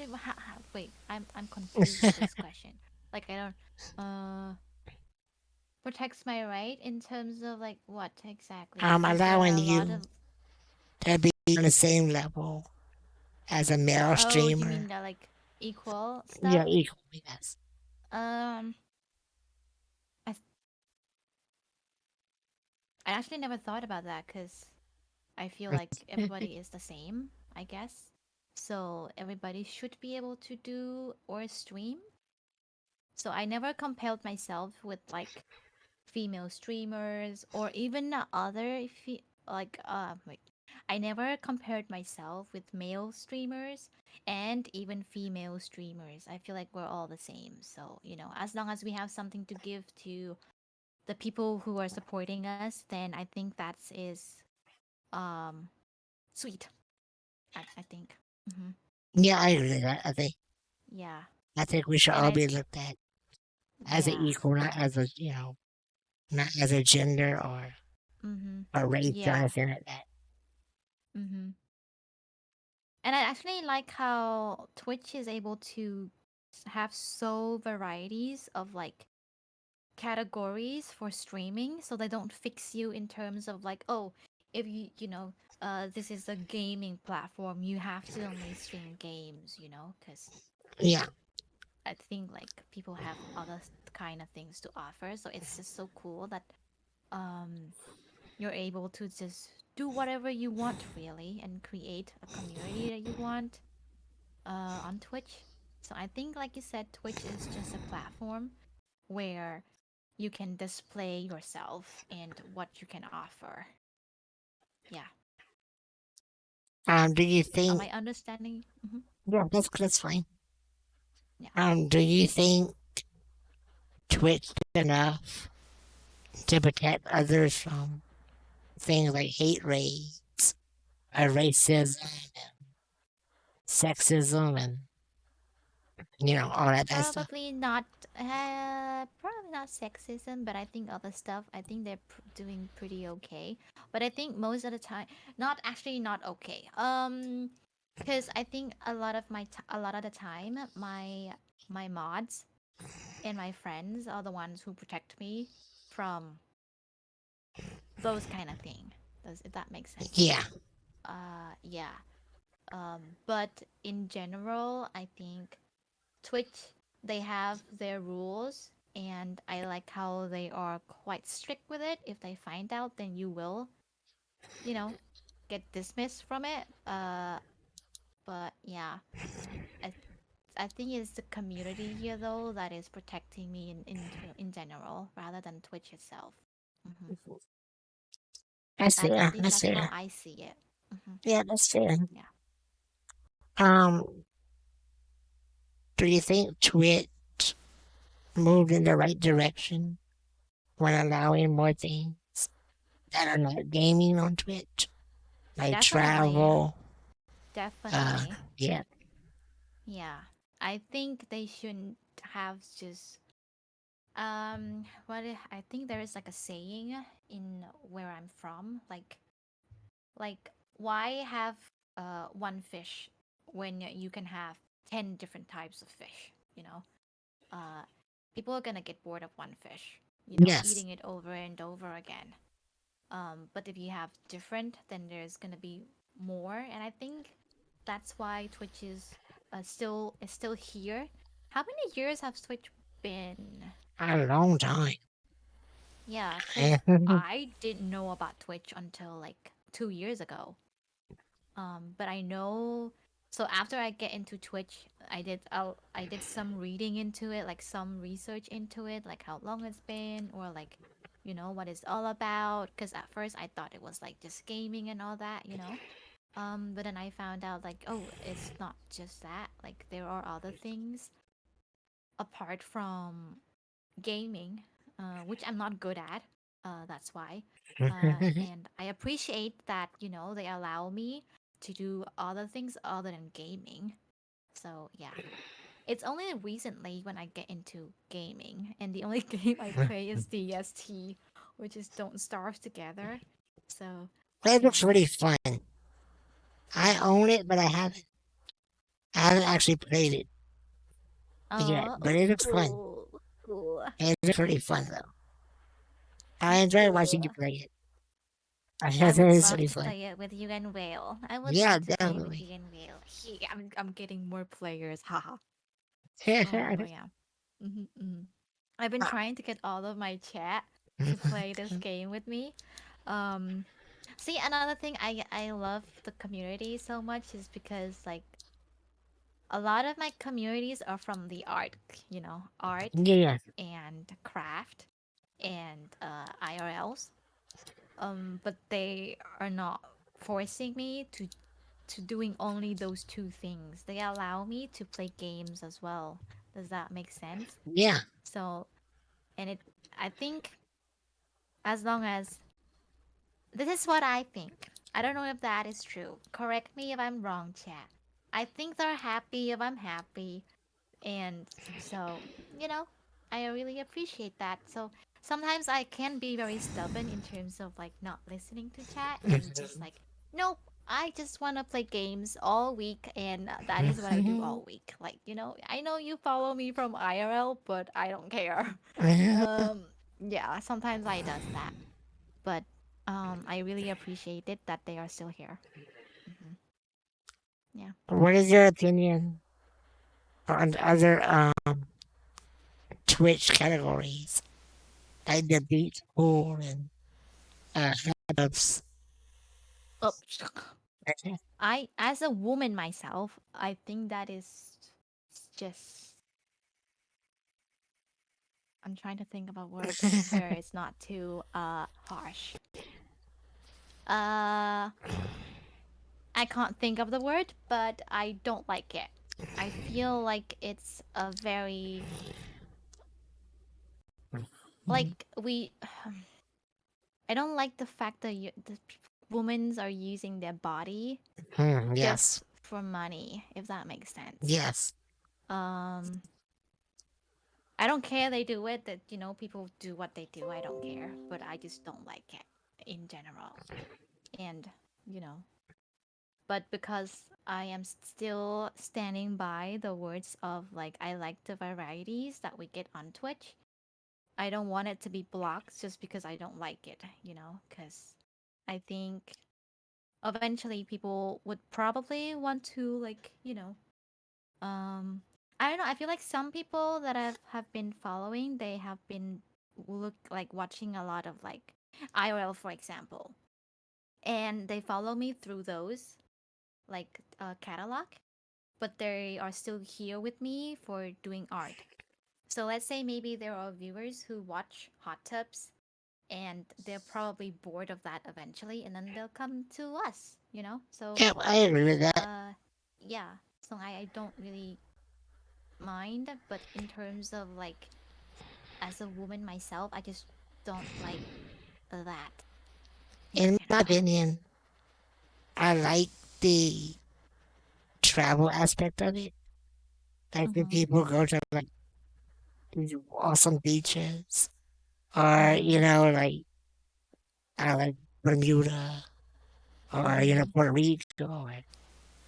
Wait, I'm confused with this question. Like I don't. Protects my right in terms of like what exactly? Because there are Allowing a lot you of. to be on the same level as a male Oh, do you streamer. mean the like equal Yeah, stuff? equally, yes. Um, I I actually never thought about that because I feel like everybody is the same. I guess so. Everybody should be able to do or stream. So I never compelled myself with like female streamers or even other like wait. I never compared myself with male streamers and even female streamers. I feel like we're all the same. So, as long as we have something to give to the people who are supporting us, then I think that is um sweet. I think. Hmm. Yeah, I agree with that. Yeah, I think we should and all be looked at as an yeah. equal, not as a not as a gender Mm-hmm. or race or Yeah. anything like that. Mm-hmm. And I actually like how Twitch is able to have so varieties of like categories for streaming, so they don't fix you in terms of like, oh, if this is a gaming platform, you have to only stream games, because Yeah, I think like people have other kind of things to offer. So it's just so cool that um you're able to just do whatever you want really and create a community that you want on Twitch. So I think, like you said, Twitch is just a platform where you can display yourself and what you can offer. Yeah. do you Am think? I understanding? Hmm. Yeah, that's fine. Yeah. Do you think Twitch did enough to protect others from things like hate raids, racism, sexism, and all that bad stuff? Probably not sexism, but I think other stuff. I think they're doing pretty okay. But I think most of the time, not okay. Because I think a lot of the time, my mods and my friends are the ones who protect me from those kind of thing. Does if that makes sense? Yeah, Yeah. But in general, I think Twitch, they have their rules, and I like how they are quite strict with it. If they find out, then you will, you know, get dismissed from it. But yeah, I I think it's the community here though that is protecting me in general rather than Twitch itself. Hmm. that's At fair. least That's that's how fair. I see it. Hmm. Yeah, that's fair. Yeah. Um, do you think Twitch moved in the right direction when allowing more things that are not gaming on Twitch, like Definitely, travel? definitely. Yeah, Yeah. I think they shouldn't have just I think there is like a saying in where I'm from, like why have one fish when you can have 10 different types of fish, you know? Uh People are gonna get bored of one fish, yes. eating it over and over again. But if you have different, then there's gonna be more, and I think that's why Twitch is still here. How many years has Twitch been? A long time. Yeah, because I didn't know about Twitch until like 2 years ago. But I know. So after I get into Twitch, I did some reading into it, like some research into it, like how long it's been, or like, what it's all about. Because at first I thought it was like just gaming and all that. But then I found out like, oh, it's not just that. Like there are other things apart from gaming, which I'm not good at. That's why. And I appreciate that, they allow me to do other things other than gaming. So, yeah. It's only recently when I get into gaming, and the only game I play is DST, which is Don't Starve Together. So, It looks yeah. really fun. I own it, but I haven't actually played it yet. But Oh, it looks fun. cool. Cool. It looks pretty fun though. I That's enjoy watching you cool. play it. I It would is love really to fun. play it with you and Whale. I would Yeah, love to play with definitely. you and Whale. Yeah, I'm getting more players. Haha. But yeah. Hmm. I've been trying to get all of my chat to play this game with me. Um, See, another thing I love the community so much is because like a lot of my communities are from the art yeah, and craft and IRLs. But they are not forcing me to doing only those two things. They allow me to play games as well. Does that make sense? yeah. So, and it, I think. As long as this is what I think. I don't know if that is true. Correct me if I'm wrong, chat. I think they're happy if I'm happy. And so, you know, I really appreciate that. So sometimes I can be very stubborn in terms of like not listening to chat and just like, nope, I just want to play games all week. And that is what I do all week. Like, I know you follow me from IRL, but I don't care. Um, yeah, sometimes I does that. But I really appreciate it that they are still here. Hmm. Yeah. What is your opinion on other Twitch categories like the beach pool and hot Oops. As a woman myself, I think that is just. I'm trying to think of a word where it's not too harsh. Uh, I can't think of the word, but I don't like it. I feel like it's a very like we. I don't like the fact that the women are using their body Yes, just for money, if that makes sense. yes. Um, I don't care they do it. That people do what they do. I don't care, but I just don't like it in general. And you know, but because I am still standing by the words of like I like the varieties that we get on Twitch. I don't want it to be blocked just because I don't like it. Because I think eventually people would probably want to like um I don't know. I feel like some people that have been following, they have been watching a lot of like IRL, for example, and they follow me through those like catalog, but they are still here with me for doing art. So let's say maybe there are viewers who watch hot tubs and they're probably bored of that eventually, and then they'll come to us. So Yeah, I agree with that. uh yeah, so I don't really mind, but in terms of like as a woman myself, I just don't like that in In my general. opinion, I like the travel aspect of it. Like when Mm-hmm. people go to like these awesome beaches, or Mm-hmm. like like Bermuda, or Mm-hmm. Puerto Rico, or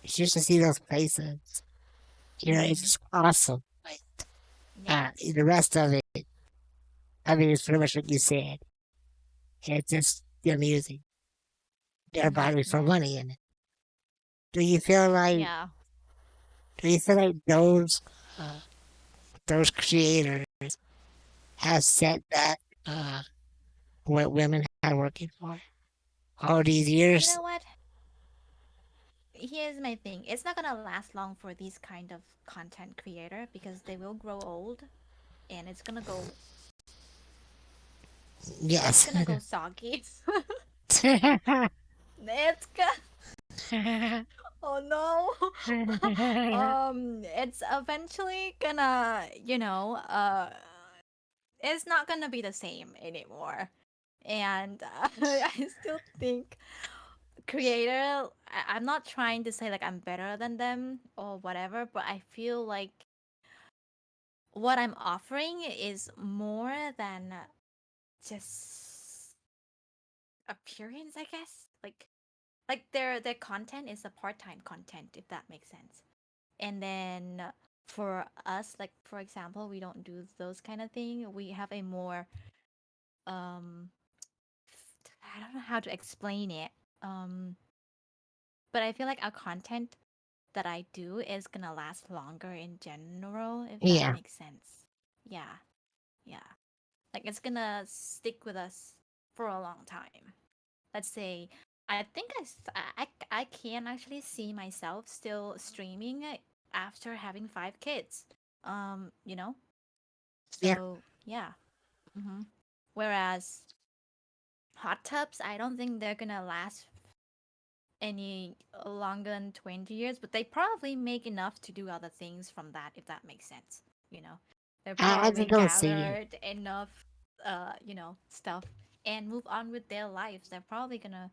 it's just to see those places. It's Mm-hmm. just awesome. Like Yes. the rest of it, I mean, it's pretty much what you said. It's just the music, their Mm-hmm. body for money Yes. in it. Do you feel like Yeah. uh, those creators have set that uh, what women have working for all these You years? know what? Here's my thing. It's not gonna last long for these kind of content creator because they will grow old and it's Yes. gonna go soggy. it's gonna Oh no. It's eventually gonna, it's not gonna be the same anymore. And I still think I'm not trying to say like I'm better than them or whatever, but I feel like what I'm offering is more than just appearance, I guess. Like their content is a part-time content, if that makes sense. And then for us, like for example, we don't do those kind of thing. We have a more um I don't know how to explain it. Um but I feel like our content that I do is gonna last longer in general, if that Yeah. makes sense. Yeah, yeah. Like it's gonna stick with us for a long time. Let's say, I think I can actually see myself still streaming after having 5 kids. You know? Yeah. So, yeah. Mm-hmm. Whereas hot tubs, I don't think they're gonna last any longer than 20 years, but they probably make enough to do other things from that, if that makes sense. You know, they I probably just don't see it. gathered enough, stuff. and move on with their lives. They're probably gonna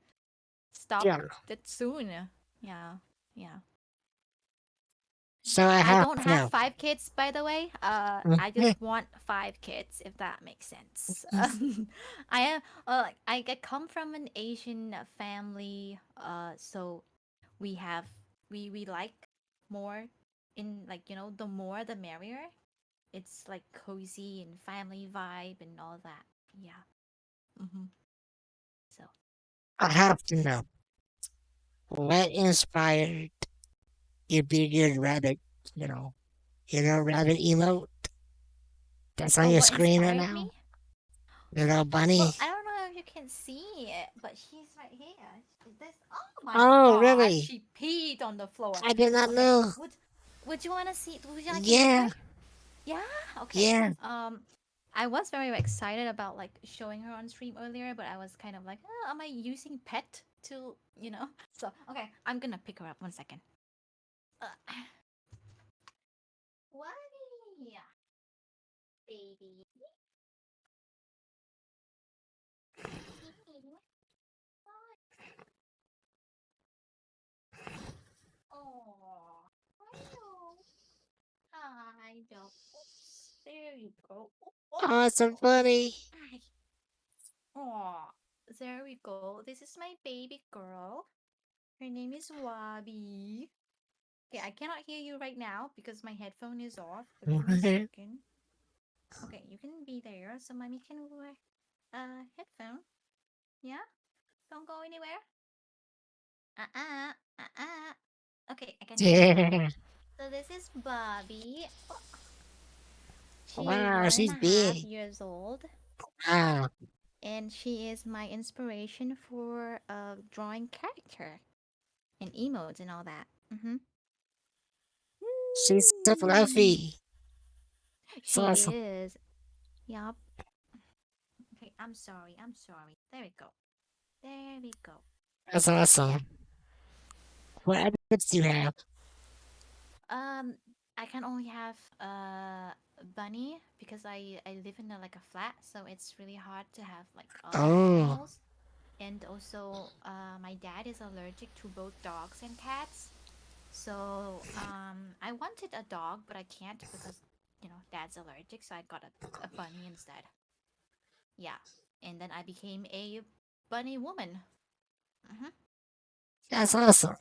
stop Yeah. that soon. Yeah, yeah. So I I have don't to have know. 5 kids, by the way. I Mhm. just want 5 kids, if that makes sense. I am, I come from an Asian family, so we have we like more in, like, the more the merrier. It's like cozy and family vibe and all that. Yeah. Mm-hmm. So, I have to know. What inspired your bearded rabbit, you know, rabbit emote that's on oh, your what screen right inspired me? now? Little Well, bunny. I don't know if you can see it, but she's right here. This. Oh my Oh, God! really? She peed on the floor. I did not Okay. know. Would you wanna see? Would you like to look at Yeah, it? Yeah. Okay. yeah. I was very excited about like showing her on stream earlier, but I was kind of like, oh, am I using pet to, So okay, I'm gonna pick her up 1 second. Uh, what? Baby. Oh, hello. Hi, dog. Oops. There you go. Oh, oh, Oh, it's so oh. funny. Hi. Oh, there we go. This is my baby girl. Her name is Wabi. Okay, I cannot hear you right now because my headphone is off. But give me a second. Okay, you can be there, so mommy can wear a headphone. Yeah, don't go anywhere. Okay, I can hear you now. Yeah. So this is Bobby. Oh, she is Wow, one and she's a half big. years old, Wow. and she is my inspiration for drawing character and emotes and all that. She's so Mm. fluffy. It's She awesome. is. Yup. Okay, I'm sorry. I'm sorry. There we go. There we go. That's Yeah. awesome. What habits do you have? Um, I can only have bunny because I live in like a flat, so it's really hard to have like other Oh, animals. And also, my dad is allergic to both dogs and cats. So I wanted a dog, but I can't because dad's allergic. So I got a bunny instead. Yeah, and then I became a bunny woman. hmm that's awesome.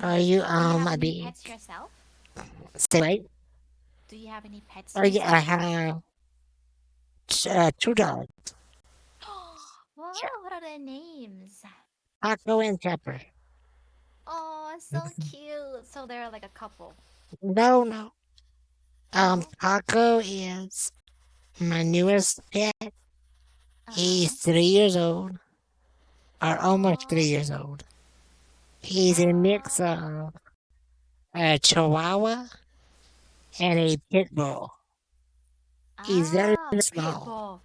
Are Yeah. you, Do you have I any mean, pets yourself? say right? Do you have any pets Oh, yeah, I yourself? have two dogs. Whoa, Yeah, what are their names? Taco and Pepper. Oh, so cute. So they're like a couple. No, no. No? Taco is my newest pet. He's Uh-huh. 3 years old, or almost three Oh. years old. He's a mix Oh. of a Chihuahua and a Pit Bull. He's very, Ah, very pit small. bull.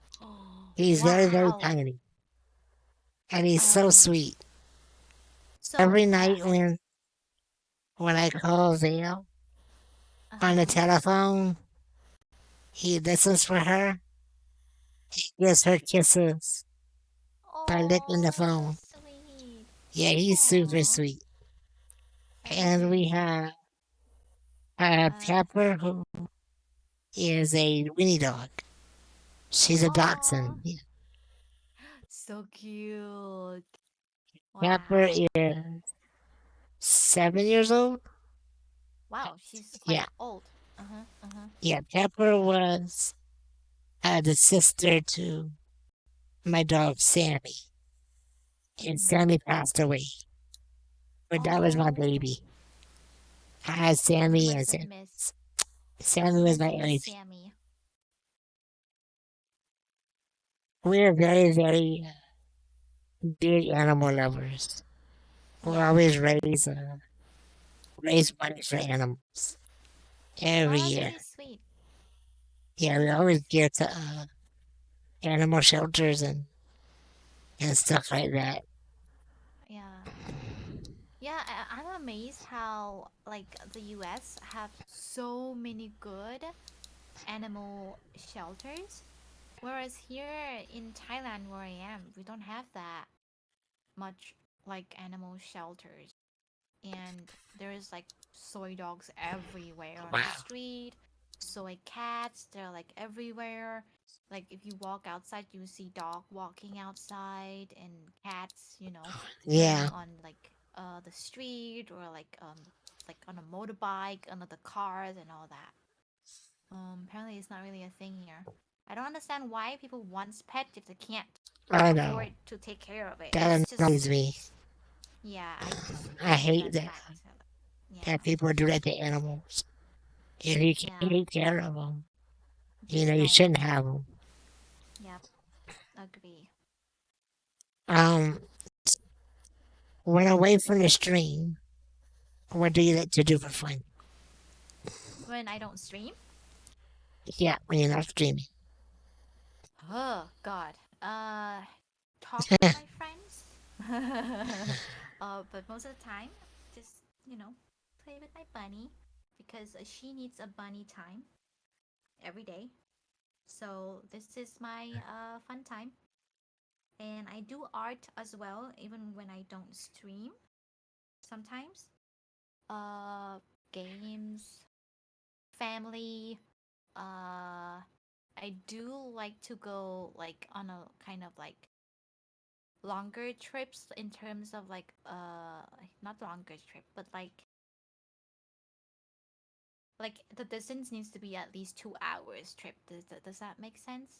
He's very, very Wow. tiny. And he's so Um, sweet. so, Every night when I call Zale on the uh-huh. telephone, he listens for her. He gives her kisses by licking the Oh, phone. that's sweet. Yeah, he's super Aw, sweet. that is And we amazing. have Uh, Pepper, who is a Winnie dog. She's a oh, dachshund. Yeah. so cute. Pepper Wow. is 7 years old. Wow, she's quite Yeah, old. Uh-huh, uh-huh. yeah. Pepper was the sister to my dog Sammy, and Mm-hmm. Sammy passed away. But that was my Oh, baby. I had you Sammy, and must have missed. Sammy You was must my have missed everything. Sammy. We're very, very big animal lovers. We Yeah. always raise money for animals every Oh, that's year. really sweet. Yeah, we always give to animal shelters and stuff like that. Yeah. Yeah, I'm amazed how like the US have so many good animal shelters. Whereas here in Thailand, where I am, we don't have that much like animal shelters. And there's like soy dogs everywhere on the Wow. street, soy cats, they're like everywhere. Like if you walk outside, you see dog walking outside and cats, running Yeah, on like the street or like on a motorbike under the cars and all that. Apparently it's not really a thing here. I don't understand why people want pet if they can't I know. afford to take care of it. That It's just annoys me. yeah, I just I hate hate that that fact. Yeah. that people do that to animals. If you can't Yeah, take care of them, just you don't. shouldn't have them. Yep, agree. Um, when away from the stream, what do you like to do for fun? When I don't stream, Yeah, when you're not streaming. oh God, talk with my friends. But most of the time, just play with my bunny because she needs a bunny time every day. So this is my fun time, and I do art as well, even when I don't stream. Sometimes, uh, games, family. I do like to go like on a kind of like longer trips in terms of like not longer trip, but like the distance needs to be at least 2 hours trip. Does that make sense?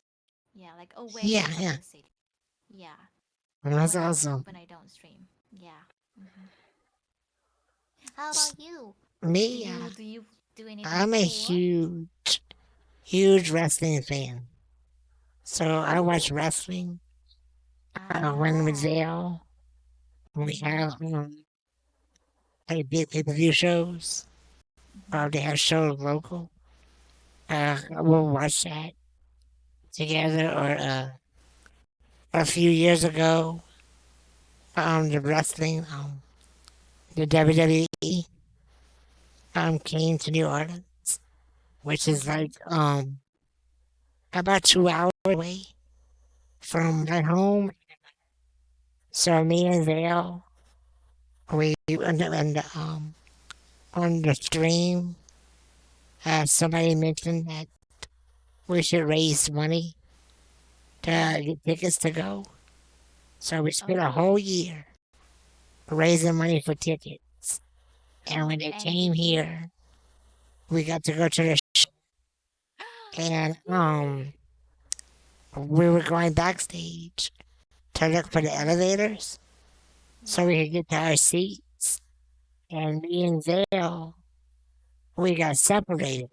Yeah, like away Yeah, from yeah. the city. Yeah, That's when I awesome. when I don't stream. Yeah. hmm How about you? Do Me, you do you do anything I'm a cool? huge wrestling fan. So I watch wrestling when we're Ah. there. We Mhm. have like big pay-per-view shows. Mhm. They have shows local. We'll watch that together. Or a few years ago, the wrestling, the WWE came to New Orleans, which is like Mhm. about 2 hours away from my home. So me and Vale, we on the stream, somebody mentioned that we should raise money to Mhm. get tickets to go. So we spent a Okay. whole year raising money for tickets. And when they And came did you? here, we got to go to the and Yay! we were going backstage to look for the Mhm. elevators so Yeah. we could get to our seats. And me and Vale, we got separated.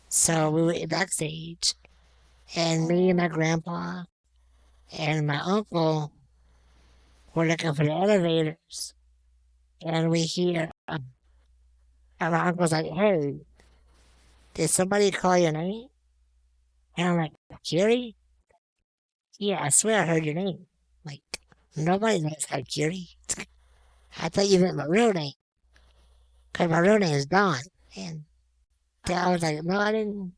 So we Mhm. were backstage, and me and my Oh. grandpa and my uncle were looking for the elevators. And we hear, and my uncle's like, "Hey, did somebody call your name?" And I'm like, "Hykiri? Yeah, I swear I heard your name." Like, nobody knows Hykiri. I thought you meant my real name, because my real name is Don. And I Uh-huh. was like, "No, I didn't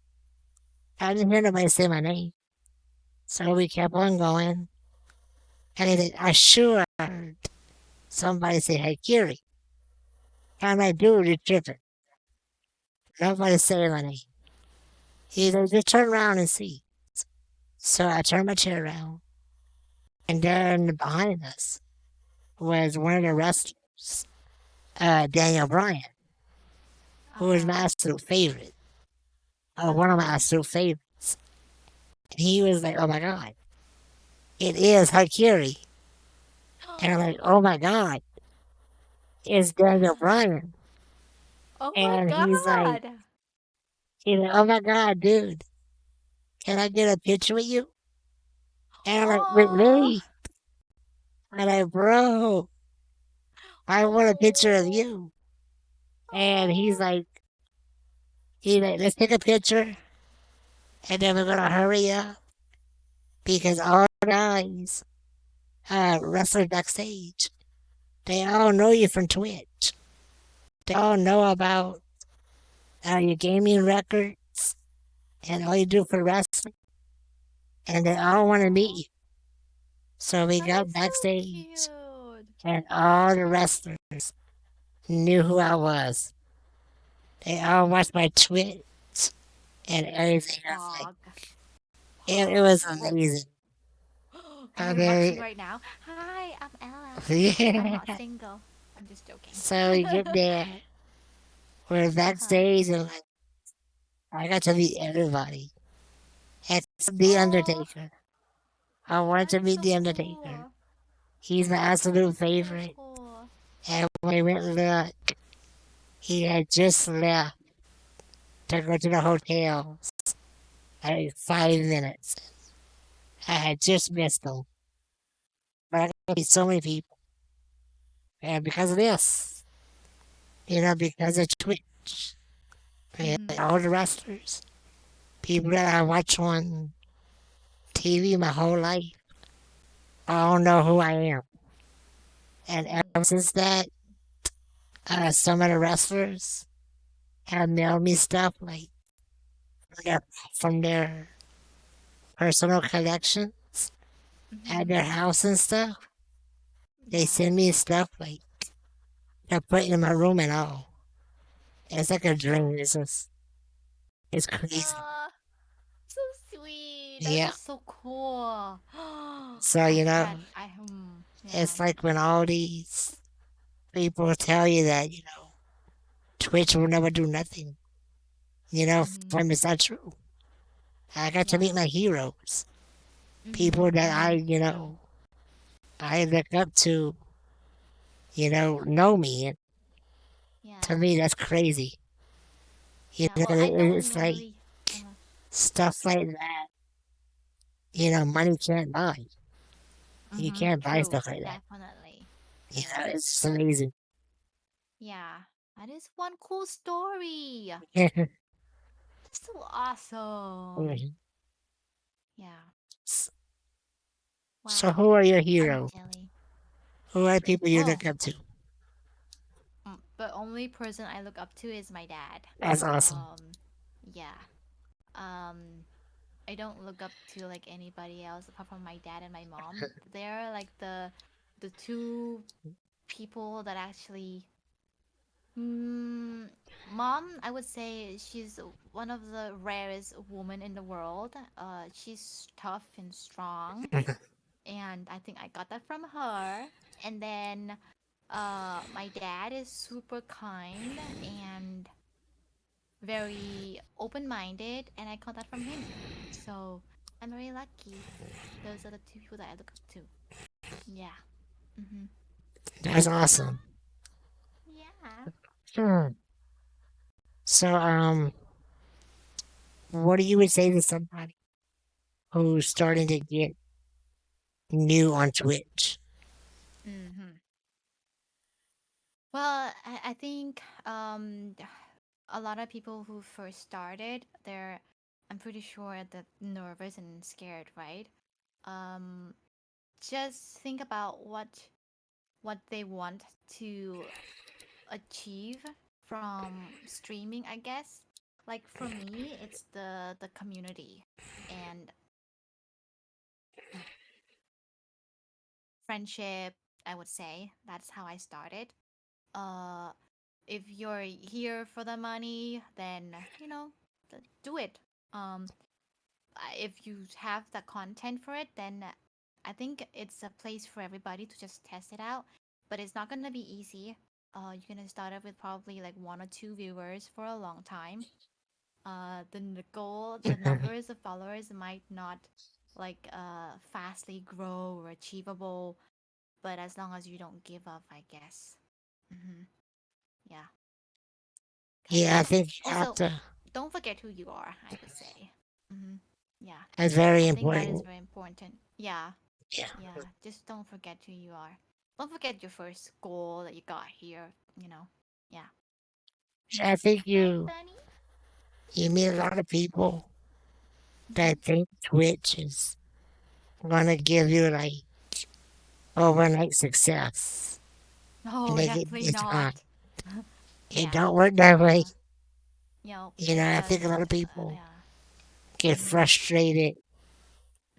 hear nobody say my name." So we kept on going. And he said, "I sure heard somebody say Hykiri." And I'm like, "Dude, you're tripping. Nobody say my name." He said, "Just turn around and see." So I turned my chair around, and then behind us was one of the wrestlers, Daniel Bryan, who was my Uh-huh. absolute favorite, one of my Uh-huh. absolute favorites. And he was like, "Oh my God, it is Hykiri." And I'm like, "Oh my God, it's Daniel Bryan." Oh my And god. he's like, "Oh my God, dude, can I get a picture with you?" And I'm like, "With Oh. me?" I'm like, "Bro, I want a picture of Oh. you." And Oh. he's like, "Let's take a picture, and then we're gonna hurry up because all the guys wrestlers backstage, they all know you from Twitch. They all know about your gaming records and all you do for wrestling. and they all want to meet Oh, you. So we that got is so backstage, cute. and all the wrestlers knew who I was. They all watched my Twitch and everything. I was like, Dog. it was Well, amazing. and How they're watching they, right now. Hi, I'm Ella. I'm not yeah. single. I'm just joking. So we get there, we're Uh-huh. backstage, and like, I got to meet everybody except the Oh, Undertaker. I wanted that to is meet so the Undertaker. cool. He's my That absolute is so favorite. cool. And when we went look, he had just left to go to the hotel like 5 minutes. I had just missed him. But I got to meet so many people. And because of this, because of Twitch, and Mm-hmm. all the wrestlers, people that I watch on TV my whole life, all know who I am. And Mm-hmm. ever since that, some of the wrestlers have mailed me stuff like from their, from their personal collections at Mm-hmm. their house and stuff. They Yeah. send me stuff like they're putting in my room and all. It's like a Oh. dream. It's crazy. Ah, so sweet. That Yeah. is so cool. So, Yeah. it's like when all these people tell you that, Twitch will never do nothing. Mm-hmm. For them, it's not true. I got to Yeah. meet my heroes. Mm-hmm. People that Mm-hmm. I look up to, know me. And to Yeah. me, that's crazy. Yeah. Well, I don't It's like normally. Uh, stuff like that, money can't buy. You mm-hmm. can't buy True. stuff like that. Definitely. Yeah. It's just amazing. Yeah. That is one cool story. That's so awesome. Mhm. Yeah. So, Wow. who are your I'm heroes? jelly. Who are people you Oh, look up to? the only person I look up to is my dad. That's awesome. Yeah. Um, I don't look up to like anybody else apart from my dad and my mom. They're like the two people that actually. Mm, Mom, I would say she's one of the rarest women in the world. She's tough and strong, and I think I got that from her. And then, my dad is super kind and very open-minded, and I got that from him. So I'm very lucky. Those are the two people that I look up to. Yeah. Mm-hmm. That's awesome. Yeah. Hmm. So, what do you would say to somebody who's starting to get new on Twitch? Mm-hmm. Well, I think a lot of people who first started, I'm pretty sure that nervous and scared, right? Um, just think about what they want to achieve from streaming, I guess. Like for me, it's the community and friendship, I would say. That's how I started. Uh if you're here for the money, then do it. Um if you have the content for it, then I think it's a place for everybody to just test it out. But it's not gonna be easy. You're gonna start off with probably like one or two viewers for a long time. The numbers of followers might not like fastly grow or achievable, but as long as you don't give up, I guess. Mm-hmm. Yeah, Yeah, I because think you have also to. don't forget who you are. I would say. Mm-hmm. Yeah, That's very I think that is important. very important. Yeah, Yeah. yeah. Just don't forget who you are. Don't forget your first goal that you got here. Yeah. I think Right, you Bunny? you meet a lot of people Mm-hmm. that think Twitch is gonna give you like overnight success, and No, definitely it's not. not. It Yeah. don't work that way. Uh, I think a because lot of people yeah. get Mm-hmm. frustrated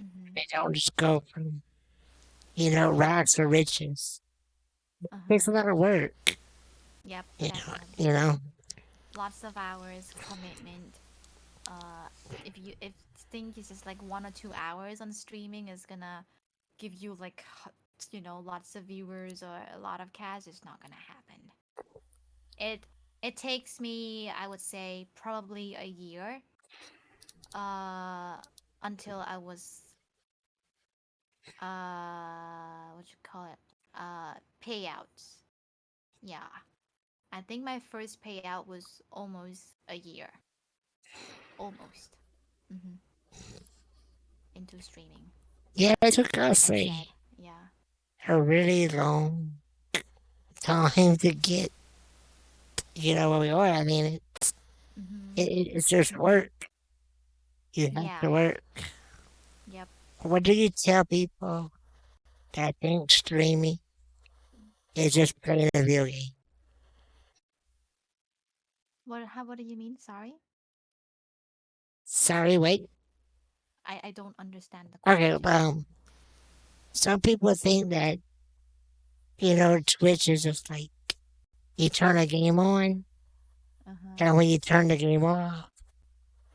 Mm-hmm. They don't just go from, rags to riches. It takes a Uh-huh. lot of work, Yep, you know, you definitely. know. Lots of hours, commitment. If think it's just like 1 or 2 hours on streaming is gonna give you like lots of viewers or a lot of cash, it's not gonna happen. It it takes me, I would say, probably a year uh until I was what you call it, payouts. Yeah, I think my first payout was almost a year, almost. Mm-hmm. Into streaming. Yeah, it took us And said, yeah. a really long time to get, where we are. I mean, Mm-hmm. it's just work. You have Yeah. to work. Yep. What do you tell people that think streaming is just playing a video game? What do you mean? Sorry, Sorry, wait. I don't understand the Okay, question. some people think that, Twitch is just like you turn a game on, Uh huh. and when you turn the game off,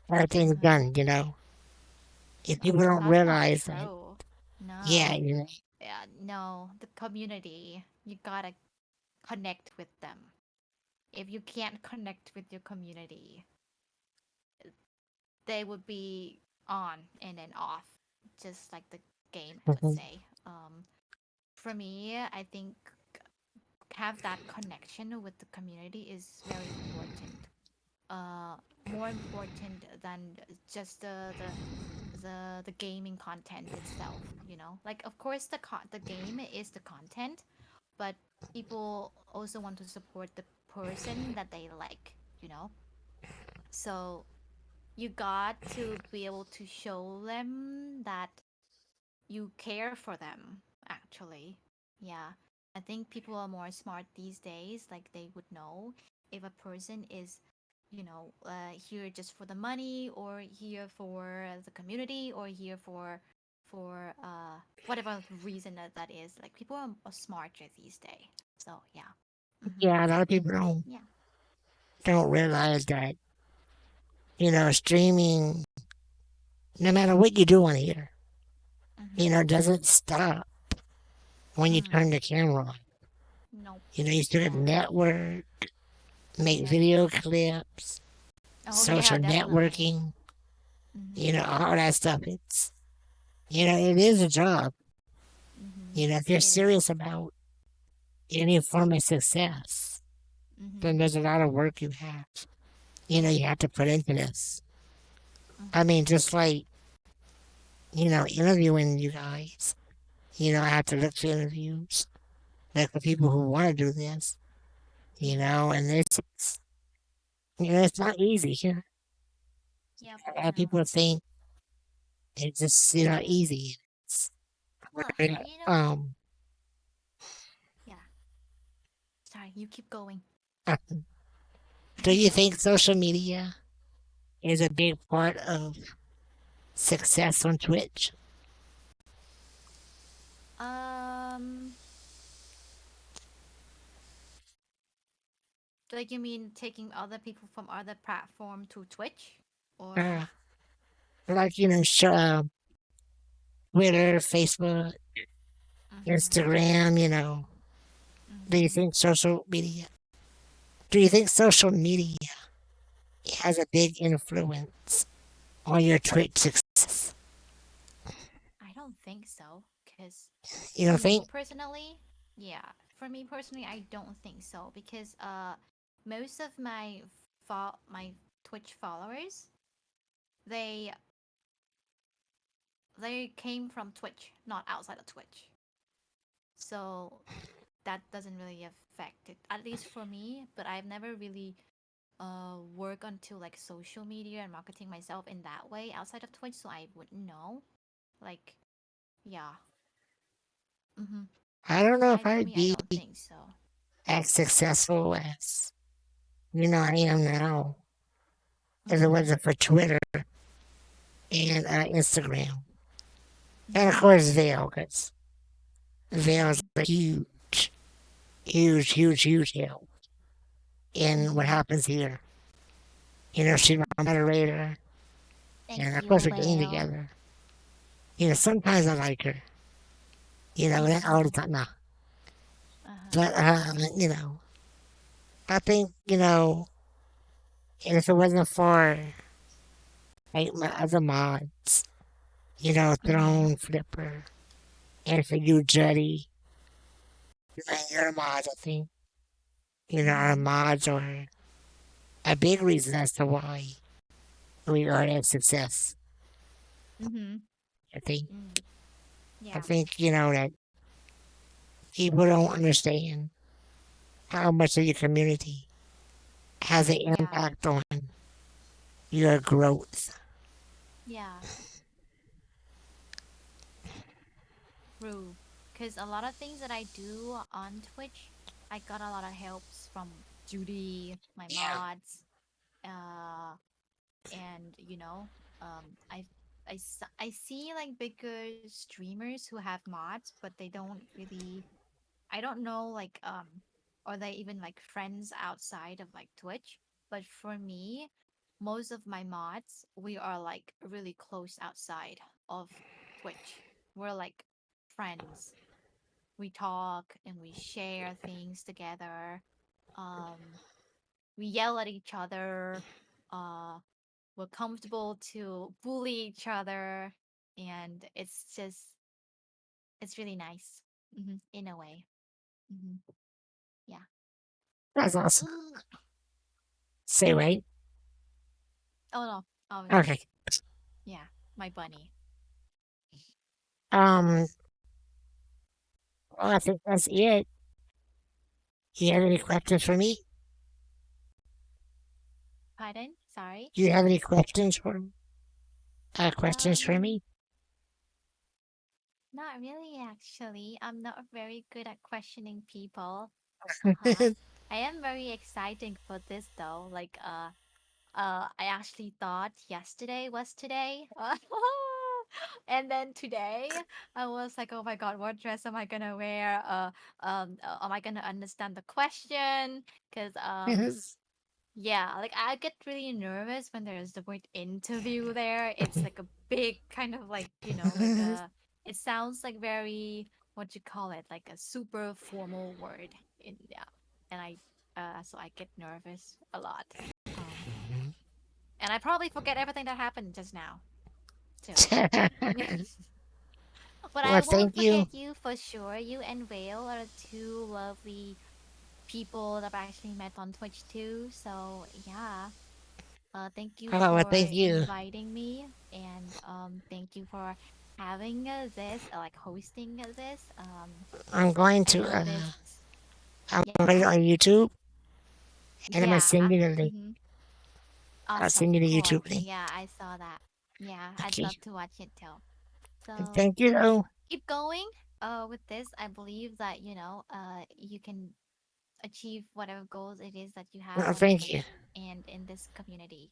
Uh everything's huh. done, If people Oh, don't that's not realize that, true. yeah, No. Yeah, no. The community, you gotta connect with them. If you can't connect with your community, they would be on and then off, just like the game, I would mhm, say. For me, I think have that connection with the community is very important. Uh, More important than just the gaming content itself. Like of course the game is the content, but people also want to support the person that they like. You know, so you got to be able to show them that you care for them, actually. Yeah, I think people are more smart these days, like they would know if a person is here just for the money, or here for the community, or here for whatever reason that is. Like people are smarter these days, so yeah. Mm-hmm. yeah, a lot of people Yeah. don't realize that, streaming, no matter what you do on here, Mm-hmm. doesn't stop when you Mm. turn the camera on. Nope. You still got Yeah. network, make Yep. video clips, Oh yeah, social definitely. networking, Mm-hmm. all that stuff. It is a job. Mm-hmm. If you're It is. serious about any form of success, then Mm-hmm. there's a lot of work you have. You have to put into this. I Mm-hmm. mean, just like, interviewing you guys, I have to look for interviews, like for people who want to do this, Yep. and it's not easy. Yep. A lot of No. people think it's just, easy. It's, Well, very, um, yeah. Sorry, you keep going. do you think social media is a big part of success on Twitch? um, like you mean taking other people from other platform to Twitch, or? Uh, like, Twitter, Facebook, Mm-hmm. Instagram, do you Mm-hmm. think do you think social media has a big influence on your Twitch success? I don't think so, because You for don't me think? personally, yeah, for me personally, I don't think so, because most of my Twitch followers, they they came from Twitch, not outside of Twitch. So that doesn't really affect it, at least for me. But I've never really work onto like social media and marketing myself in that way outside of Twitch, so I wouldn't know. Like, yeah. Mm-hmm. I don't know if I For I'd me, I be don't think so. as successful as, I am now if it Mm-hmm. wasn't for Twitter and Instagram. And of Mm-hmm. course, Vale, because Vale is Mm-hmm. a huge, huge, huge, huge hill in what Mm-hmm. happens here. She's my moderator, and Thank of course, you, we're getting Vale. together. Sometimes I like her. Not all the Mm-hmm. time, no. Uh-huh. But, I think, if it wasn't for like my other mods, Mm-hmm. Throne, Flipper, and for you, Juddy, and your mods, I think, our Mm-hmm. mods are a big reason as to why we are a success. Mm-hmm. I think. Mm. I Yeah. think, that people don't understand how much of your community has an Yeah. impact on your growth. Yeah. True. Because a lot of things that I do on Twitch, I got a lot of helps from Judy, my Yeah. mods, uh, and I I see like bigger streamers who have mods, but they don't really. I don't know like are they even like friends outside of like Twitch? But for me, most of my mods, we are like really close outside of Twitch. We're like friends. We talk and we share things together. Um, we yell at each other. Uh, we're comfortable to bully each other, and it's really nice, in a way. Hmm. Yeah. That's awesome. Say right. Oh no. Okay. Yeah, my bunny. Um, well, I think that's it. You have any questions for me? Pardon? Sorry. Do you have any questions for me? Questions for Um, me? Not really actually. I'm not very good at questioning people. Uh-huh. I am very exciting for this though. I actually thought yesterday was today. And then today I was like, oh my God, what dress am I gonna wear? Am I gonna understand the question? Because yeah, like I get really nervous when there's the word interview there. It's like a big kind of like, it sounds like very, what you call it, like a super formal word in, yeah. And so I get nervous a lot. Um, and I probably forget everything that happened just now too. But Well, I won't thank you. forget you for sure. You and Vale are two lovely people that I've actually met on Twitch too. So yeah. Thank you Oh, well, for thank you. inviting me, and thank you for having like hosting this. I'm going I to, know this. I'm going to put Yeah, it on YouTube, and I'm going to yeah. send you the link. Mm-hmm. I'll Awesome, send you the cool. YouTube link. Yeah, I saw that. Yeah, I'd Okay. love to watch it too. And So thank you, though. keep going. With this, I believe that you can achieve whatever goals it is that you have Well, on thank you. Twitch and in this community.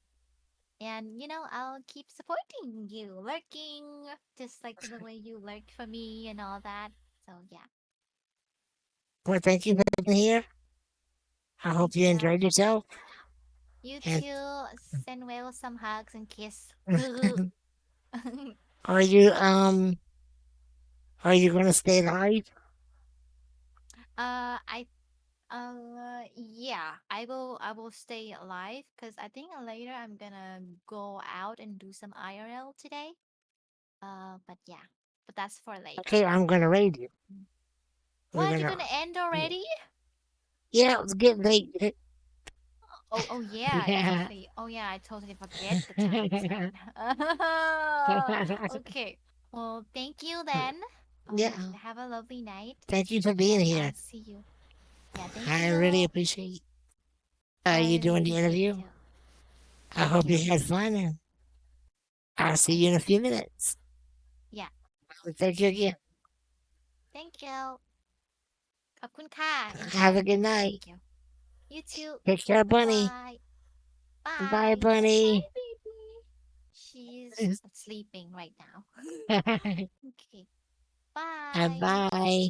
And I'll keep supporting you, lurking, just like the way you lurked for me and all that. So yeah. Well, thank you for being here. I hope Thank you you. enjoyed yourself. You And too. Send Will some hugs and kiss. are you, um, are you going to stay live? I yeah, I will stay alive because I think later I'm gonna go out and do some IRL today. But yeah, but that's for later. Okay, I'm going to raid you. Mm. We're What, going you're to, gonna end already? yeah, it's getting late. Oh yeah, Yeah. exactly. Oh yeah, I totally forget the time zone. Okay. Well, thank you then. Yeah. Have a lovely night, Thank you for being and I'll here. see you. Yeah, thank I really you. appreciate I you really doing the appreciate interview. too. I Thank hope you you. had fun, and I'll see Thank you in a you. few minutes. Yeah, Thank you again. thank you. ขอบคุณค่ะ Have again. a good night. Thank you. You too. Take care, Bye Bunny. bye. Bye, Bye. Bye Bunny. baby. she's sleeping right now. Okay. And Bye. bye.